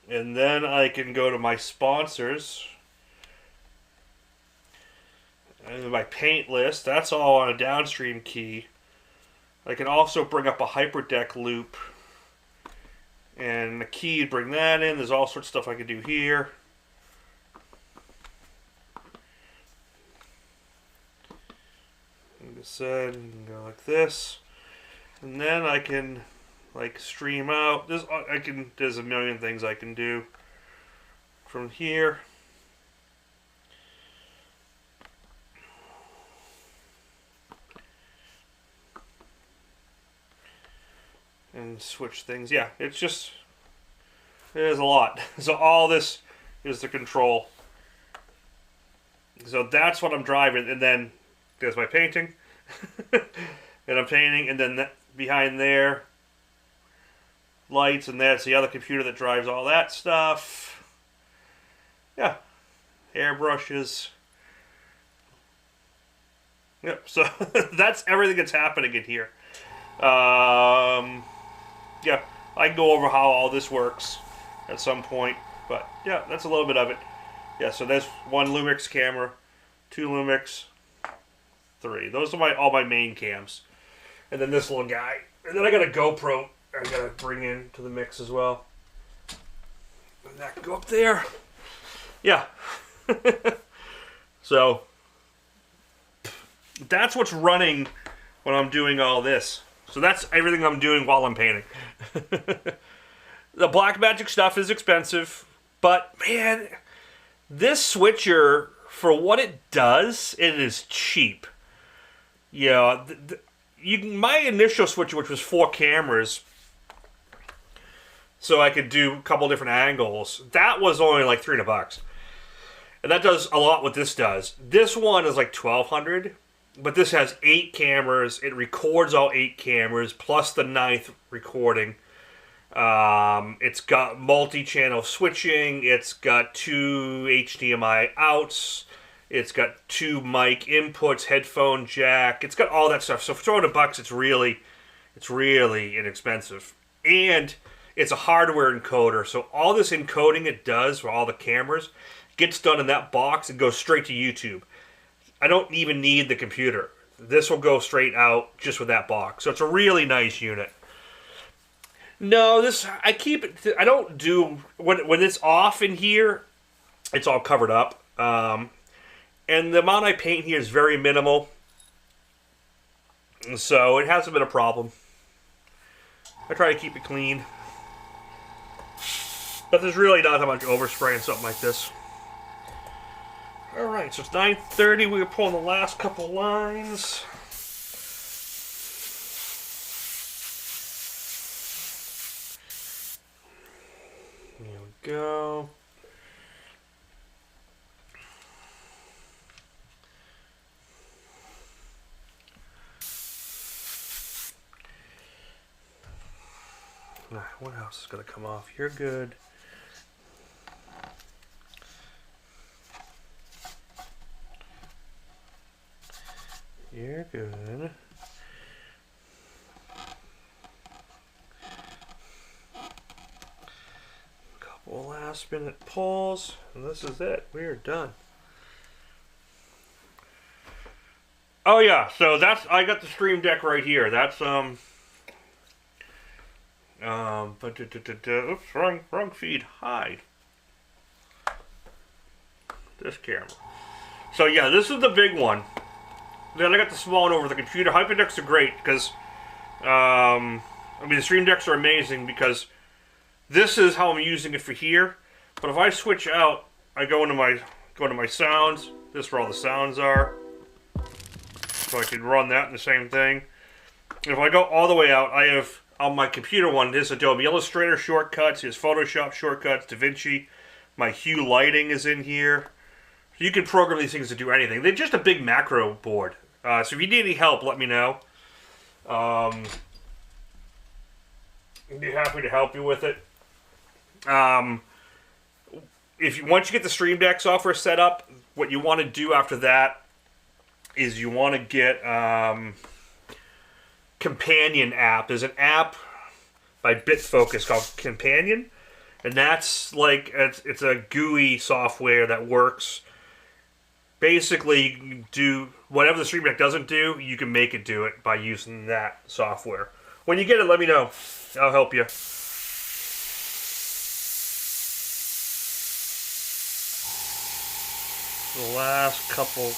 And then I can go to my sponsors. And my paint list. That's all on a downstream key. I can also bring up a hyperdeck loop. And the key, bring that in. There's all sorts of stuff I can do here. Like I said, you can go like this. And then I can like stream out. There's a million things I can do from here. And switch things. Yeah, there's a lot. So all this is the control. So that's what I'm driving, and then there's my painting. And I'm painting, and then behind there, lights, and that's the other computer that drives all that stuff. Yeah, airbrushes. Yep, so that's everything that's happening in here. Yeah, I can go over how all this works at some point, but yeah, that's a little bit of it. Yeah, so there's one Lumix camera, two Lumix, three. Those are all my main cams. And then this little guy. And then I got a GoPro I gotta bring into the mix as well. And that can go up there. Yeah. So that's what's running when I'm doing all this. So that's everything I'm doing while I'm painting. The Blackmagic stuff is expensive, but man, this switcher, for what it does, it is cheap. Yeah, my initial switcher, which was 4 cameras, so I could do a couple different angles, that was only like $300. And that does a lot what this does. This one is like $1,200, but this has 8 cameras. It records all 8 cameras, plus the 9th recording. It's got multi-channel switching. It's got 2 HDMI outs. It's got 2 mic inputs, headphone jack. It's got all that stuff. So for $200, it's really inexpensive. And it's a hardware encoder. So all this encoding it does for all the cameras gets done in that box and goes straight to YouTube. I don't even need the computer. This will go straight out just with that box. So it's a really nice unit. No, I keep it. I don't do when it's off in here. It's all covered up, and the amount I paint here is very minimal. So it hasn't been a problem. I try to keep it clean. But there's really not that much overspray in something like this. Alright, so it's 9:30. We're pulling the last couple lines. Here we go. What else is going to come off? You're good. You're good. Couple last minute pulls, and this is it. We are done. Oh yeah, so I got the stream deck right here. That's oops, wrong feed. Hide this camera. So yeah, this is the big one. Then I got the small one over the computer. Hyperdecks are great because, I mean, the stream decks are amazing because this is how I'm using it for here. But if I switch out, I go into my sounds. This is where all the sounds are. So I could run that in the same thing. And if I go all the way out, I have on my computer one, this Adobe Illustrator shortcuts, his Photoshop shortcuts, DaVinci. My hue lighting is in here. So you can program these things to do anything. They're just a big macro board. So if you need any help, let me know. I'd be happy to help you with it. Once you get the Stream Deck software set up, what you want to do after that is you want to get Companion app. There's an app by BitFocus called Companion, and that's like it's a GUI software that works. Basically, you can do whatever the Stream Deck doesn't do, you can make it do it by using that software. When you get it, let me know. I'll help you. The last couple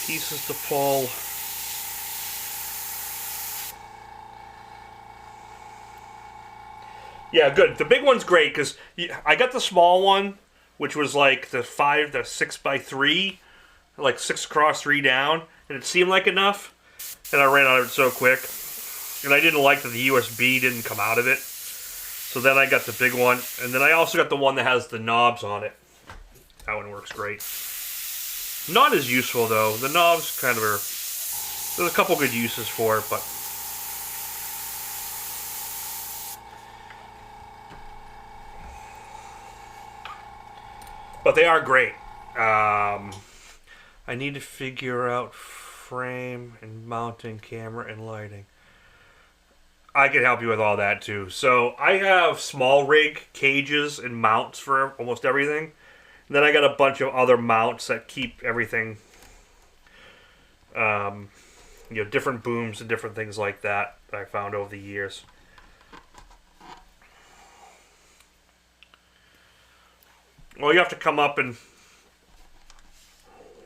pieces to pull. Yeah, good. The big one's great because I got the small one, which was like the 6x3, like 6 across, 3 down, and it seemed like enough, and I ran out of it so quick. And I didn't like that the USB didn't come out of it. So then I got the big one, and then I also got the one that has the knobs on it. That one works great. Not as useful though. The knobs kind of are. There's a couple good uses for it, but. But they are great. I need to figure out frame and mounting, camera and lighting. I can help you with all that too. So I have small rig cages and mounts for almost everything. And then I got a bunch of other mounts that keep everything, different booms and different things like that I found over the years. Well, you have to come up and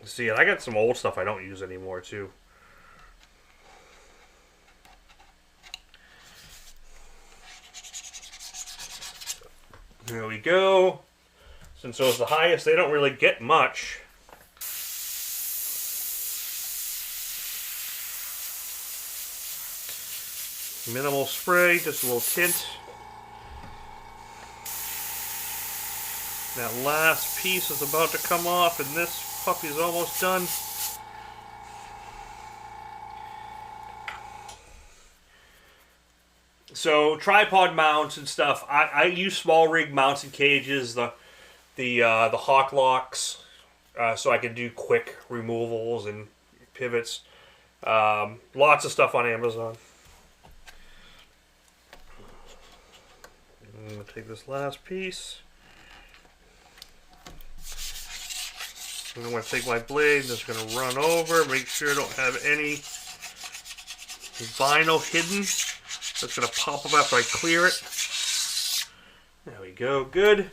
see it. I got some old stuff I don't use anymore too. There we go. Since those are the highest, they don't really get much. Minimal spray, just a little tint. That last piece is about to come off, and this puppy's almost done. So tripod mounts and stuff. I use small rig mounts and cages, the Hawk locks, so I can do quick removals and pivots. Lots of stuff on Amazon. I'm gonna take this last piece. I'm going to take my blade, just going to run over, make sure I don't have any vinyl hidden. That's going to pop up after I clear it. There we go, good.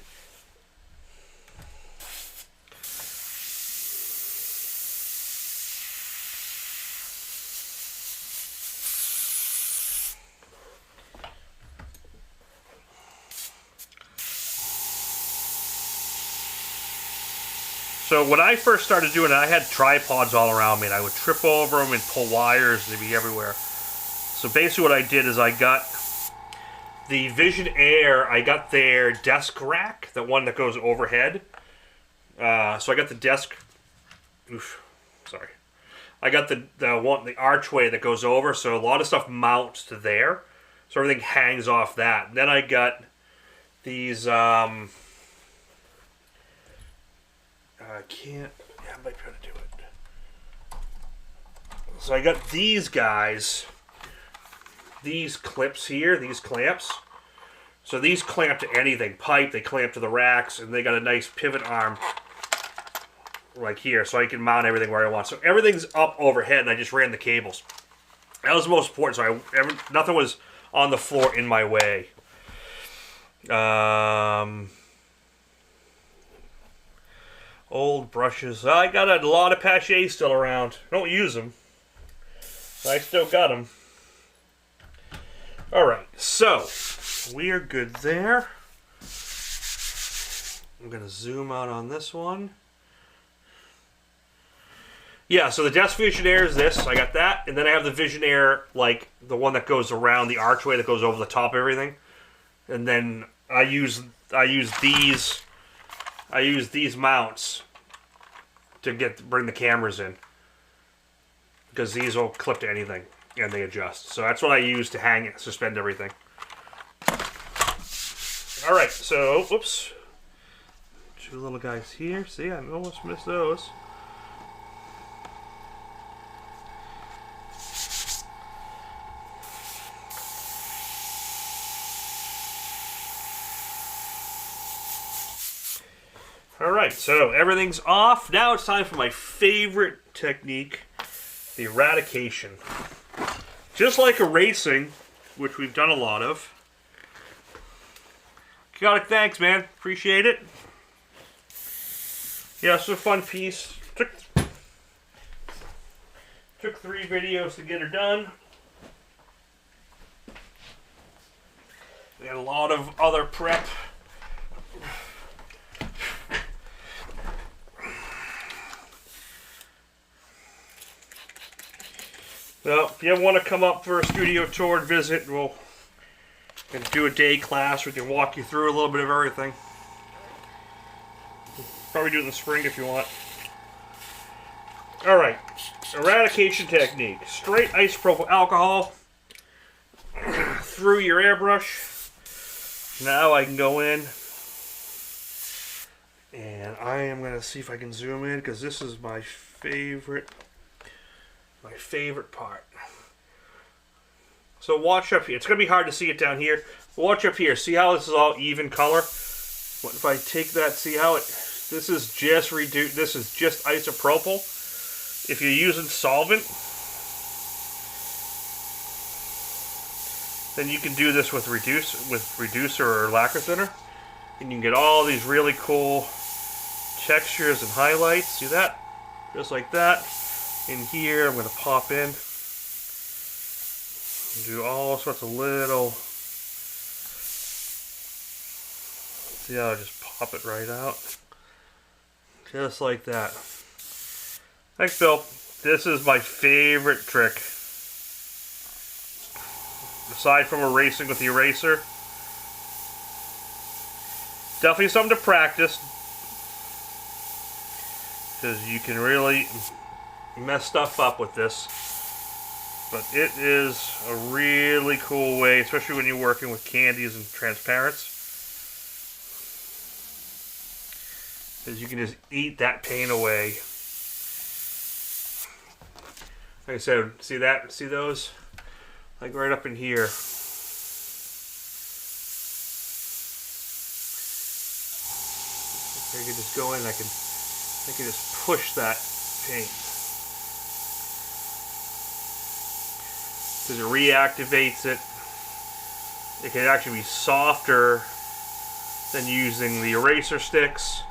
So when I first started doing it, I had tripods all around me, and I would trip over them and pull wires, and they'd be everywhere. So basically what I did is I got the Vision Air, I got their desk rack, the one that goes overhead. So I got the desk, sorry. I got the archway that goes over, so a lot of stuff mounts to there. So everything hangs off that. And then I got these, I might be able to do it. So I got these guys, these clips here, these clamps. So these clamp to anything. Pipe, they clamp to the racks, and they got a nice pivot arm like here, so I can mount everything where I want. So everything's up overhead, and I just ran the cables. That was the most important, so nothing was on the floor in my way. Old brushes. I got a lot of Pache still around. Don't use them. I still got them. Alright, so we are good there. I'm going to zoom out on this one. Yeah, so the desk Vision Air is this. I got that. And then I have the Vision Air, like the one that goes around the archway that goes over the top of everything. And then I use these mounts to bring the cameras in. Because these will clip to anything and they adjust. So that's what I use to hang it, suspend everything. Alright, so, whoops. Two little guys here. See, I almost missed those. Alright, so everything's off. Now it's time for my favorite technique, the eradication. Just like erasing, which we've done a lot of. Chaotic, thanks, man. Appreciate it. Yeah, it's a fun piece. Took 3 videos to get her done. We had a lot of other prep. Well, if you ever want to come up for a studio tour and visit, we'll do a day class. We can walk you through a little bit of everything. Probably do it in the spring if you want. Alright, eradication technique. Straight isopropyl alcohol through your airbrush. Now I can go in and I am going to see if I can zoom in because this is my favorite part. So watch up here. It's going to be hard to see it down here. Watch up here. See how this is all even color? What if I take that? See how it? This is just reduced. This is just isopropyl. If you're using solvent, then you can do this with reducer or lacquer thinner, and you can get all these really cool textures and highlights. See that? Just like that. In here, I'm going to pop in and do all sorts of little. See how I just pop it right out? Just like that. Thanks, Bill. This is my favorite trick. Aside from erasing with the eraser. Definitely something to practice. Because you can really mess stuff up with this, but it is a really cool way, especially when you're working with candies and transparents, because you can just eat that pain away. Like I said, see that? See those? Like right up in here. I can just go in, I can just push that paint. Because it reactivates it. It can actually be softer than using the eraser sticks.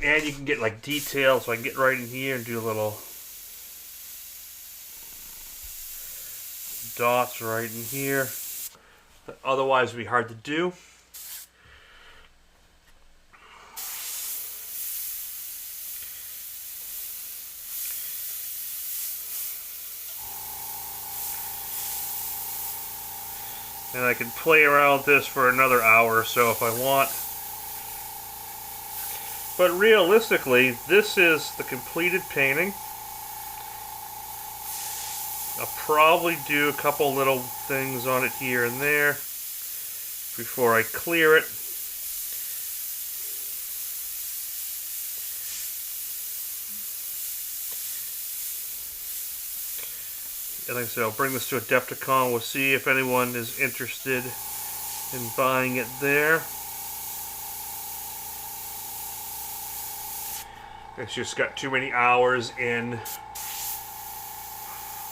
And you can get like details, so I can get right in here and do little dots right in here. That otherwise would be hard to do. And I can play around with this for another hour or so if I want. But realistically, this is the completed painting. I'll probably do a couple little things on it here and there before I clear it. And like I said, I'll bring this to Adepticon. We'll see if anyone is interested in buying it there. It's just got too many hours in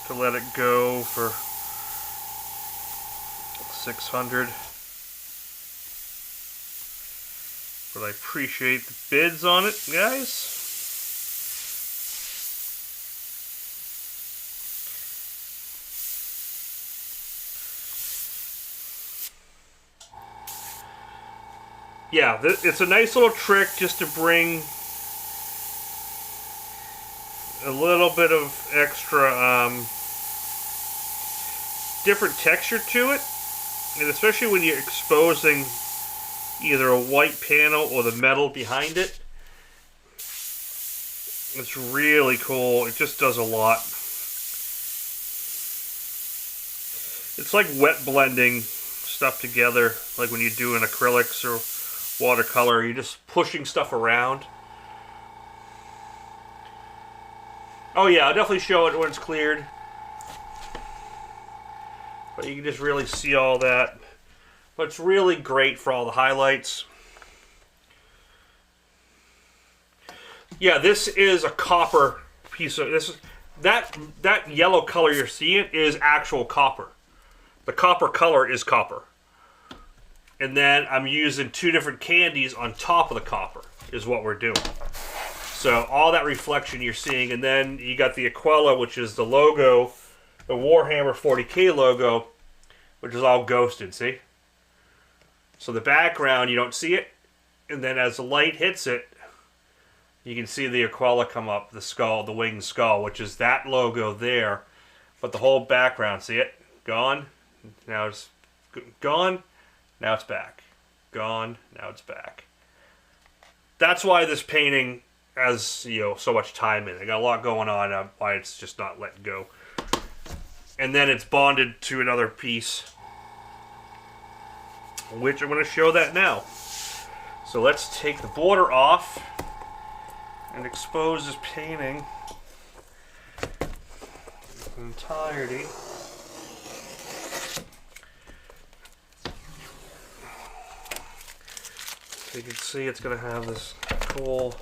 to let it go for 600. But I appreciate the bids on it, guys. Yeah, it's a nice little trick just to bring a little bit of extra different texture to it, and especially when you're exposing either a white panel or the metal behind it. It's really cool. It just does a lot. It's like wet blending stuff together, like when you do in acrylics or watercolor. You're just pushing stuff around. Oh yeah, I'll definitely show it when it's cleared. But you can just really see all that. But it's really great for all the highlights. Yeah, this is a copper piece of this. That yellow color you're seeing is actual copper. The copper color is copper. And then I'm using two different candies on top of the copper is what we're doing. So all that reflection you're seeing, and then you got the Aquila, which is the logo, the Warhammer 40K logo, which is all ghosted, see? So the background, you don't see it, and then as the light hits it, you can see the Aquila come up, the skull, the winged skull, which is that logo there. But the whole background, see it? Gone. Now it's gone. Now it's back. Gone. Now it's back. That's why this painting has, so much time in it. I got a lot going on, why it's just not letting go. And then it's bonded to another piece, which I'm going to show that now. So let's take the border off and expose this painting in entirety. So you can see it's going to have this cool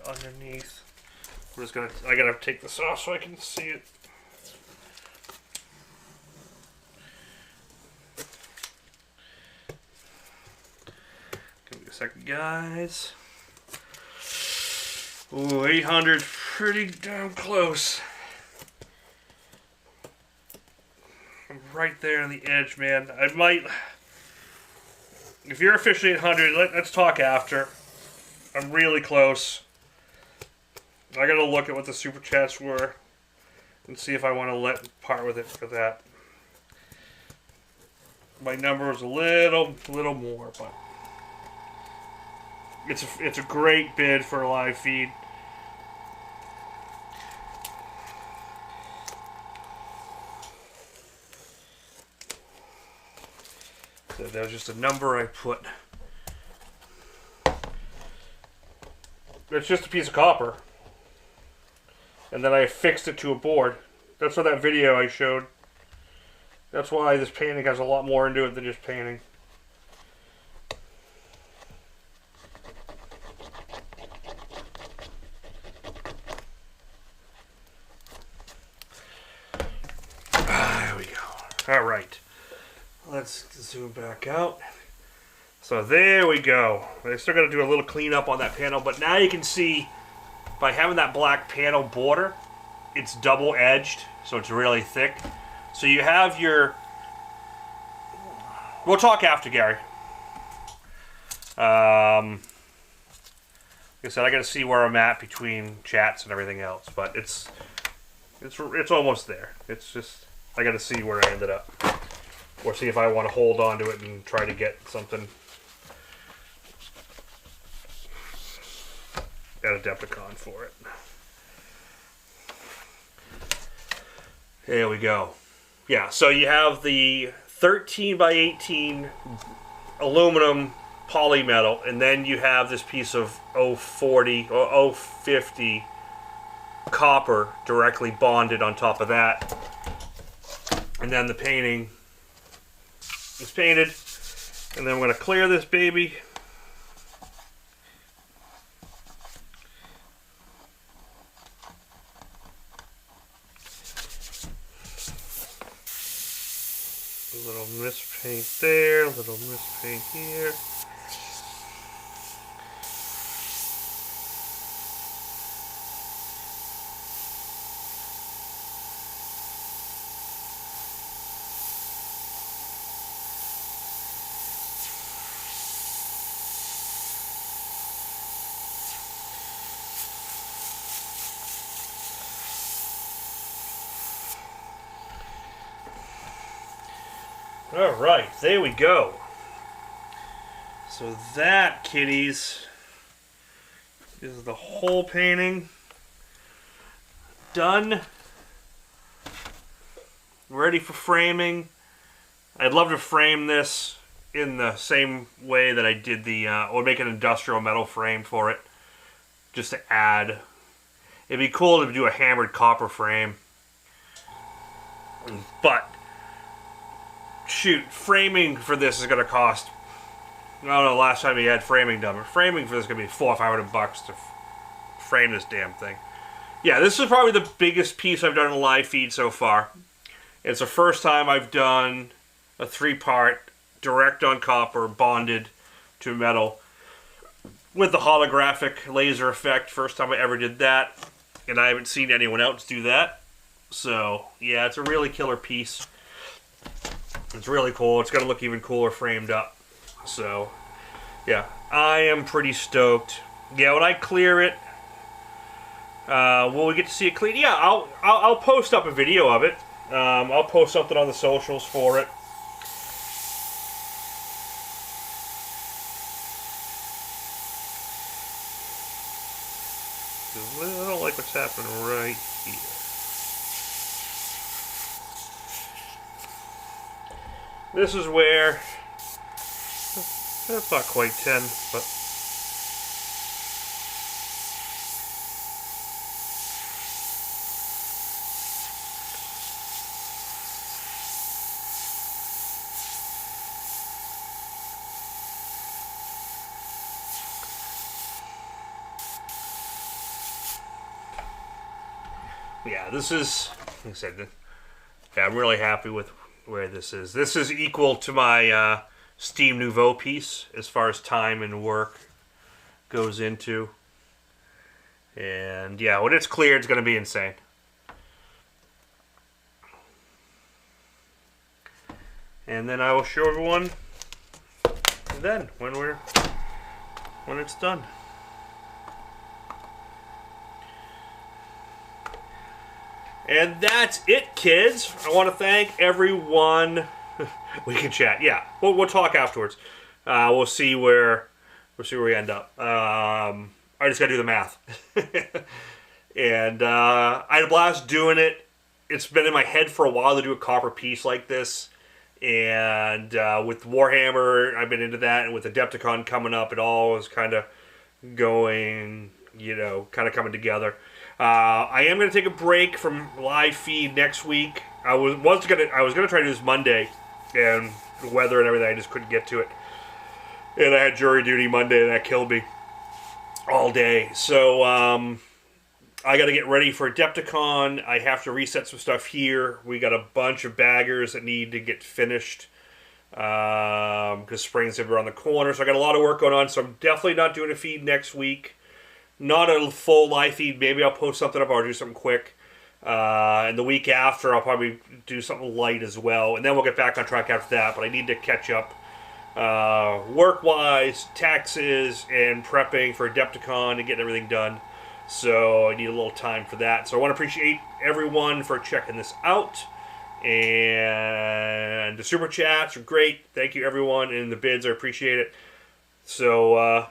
underneath. I gotta take this off so I can see it. Give me a second, guys. Ooh, 800's pretty damn close. I'm right there on the edge, man. I might... If you're officially 800, let's talk after. I'm really close. I gotta look at what the super chats were and see if I want to part with it for that. My number was a little more, but it's a great bid for a live feed. So that was just a number I put. It's just a piece of copper. And then I fixed it to a board. That's what that video I showed. That's why this painting has a lot more into it than just painting. There we go. Alright. Let's zoom back out. So there we go. I still got to do a little cleanup on that panel, but now you can see by having that black panel border, it's double edged, so it's really thick. So you have your... We'll talk after, Gary. Like I said, I got to see where I'm at between chats and everything else, but it's It's almost there. It's just I got to see where I ended up, or see if I want to hold on to it and try to get something at Adepticon for it. There we go. Yeah, so you have the 13 by 18 aluminum polymetal, and then you have this piece of 040 or 050 copper directly bonded on top of that. And then the painting is painted, and then I'm going to clear this baby. A little mist paint there, a little mist paint here. Alright, there we go. So that, kiddies, is the whole painting done. Ready for framing. I'd love to frame this in the same way that I did the, or make an industrial metal frame for it, just to add. It'd be cool to do a hammered copper frame. But shoot, framing for this is going to cost, I don't know, last time we had framing done, but framing for this is going to be $400 or $500 to frame this damn thing. Yeah, this is probably the biggest piece I've done in a live feed so far. It's the first time I've done a 3-part direct on copper bonded to metal with the holographic laser effect. First time I ever did that, and I haven't seen anyone else do that. So yeah, it's a really killer piece. It's really cool. It's going to look even cooler framed up. So, yeah, I am pretty stoked. Yeah, when I clear it, will we get to see it clean? Yeah, I'll post up a video of it. I'll post something on the socials for it. I don't like what's happening right here. This is where, that's not quite 10, but yeah, this is, like I said, yeah, I'm really happy with where this is. This is equal to my Steam Nouveau piece as far as time and work goes into. And yeah, when it's clear, it's going to be insane. And then I will show everyone then when it's done. And that's it, kids. I want to thank everyone. We can chat. Yeah, we'll talk afterwards. We'll see where we end up. I just got to do the math. And I had a blast doing it. It's been in my head for a while to do a copper piece like this. And with Warhammer, I've been into that. And with Adepticon coming up, it all is kind of going, kind of coming together. I am going to take a break from live feed next week. I was gonna try to do this Monday, and the weather and everything, I just couldn't get to it. And I had jury duty Monday, and that killed me all day. So I got to get ready for Adepticon. I have to reset some stuff here. We got a bunch of baggers that need to get finished because spring's around the corner. So I got a lot of work going on. So I'm definitely not doing a feed next week. Not a full live feed. Maybe I'll post something up or I'll do something quick. And the week after, I'll probably do something light as well. And then we'll get back on track after that. But I need to catch up work-wise, taxes, and prepping for Adepticon and getting everything done. So I need a little time for that. So I want to appreciate everyone for checking this out. And the super chats are great. Thank you, everyone. And the bids, I appreciate it. So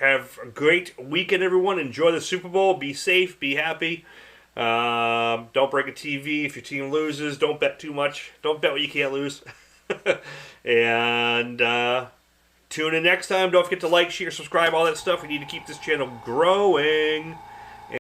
have a great weekend, everyone. Enjoy the Super Bowl. Be safe. Be happy. Don't break a TV if your team loses. Don't bet too much. Don't bet what you can't lose. And tune in next time. Don't forget to like, share, subscribe, all that stuff. We need to keep this channel growing.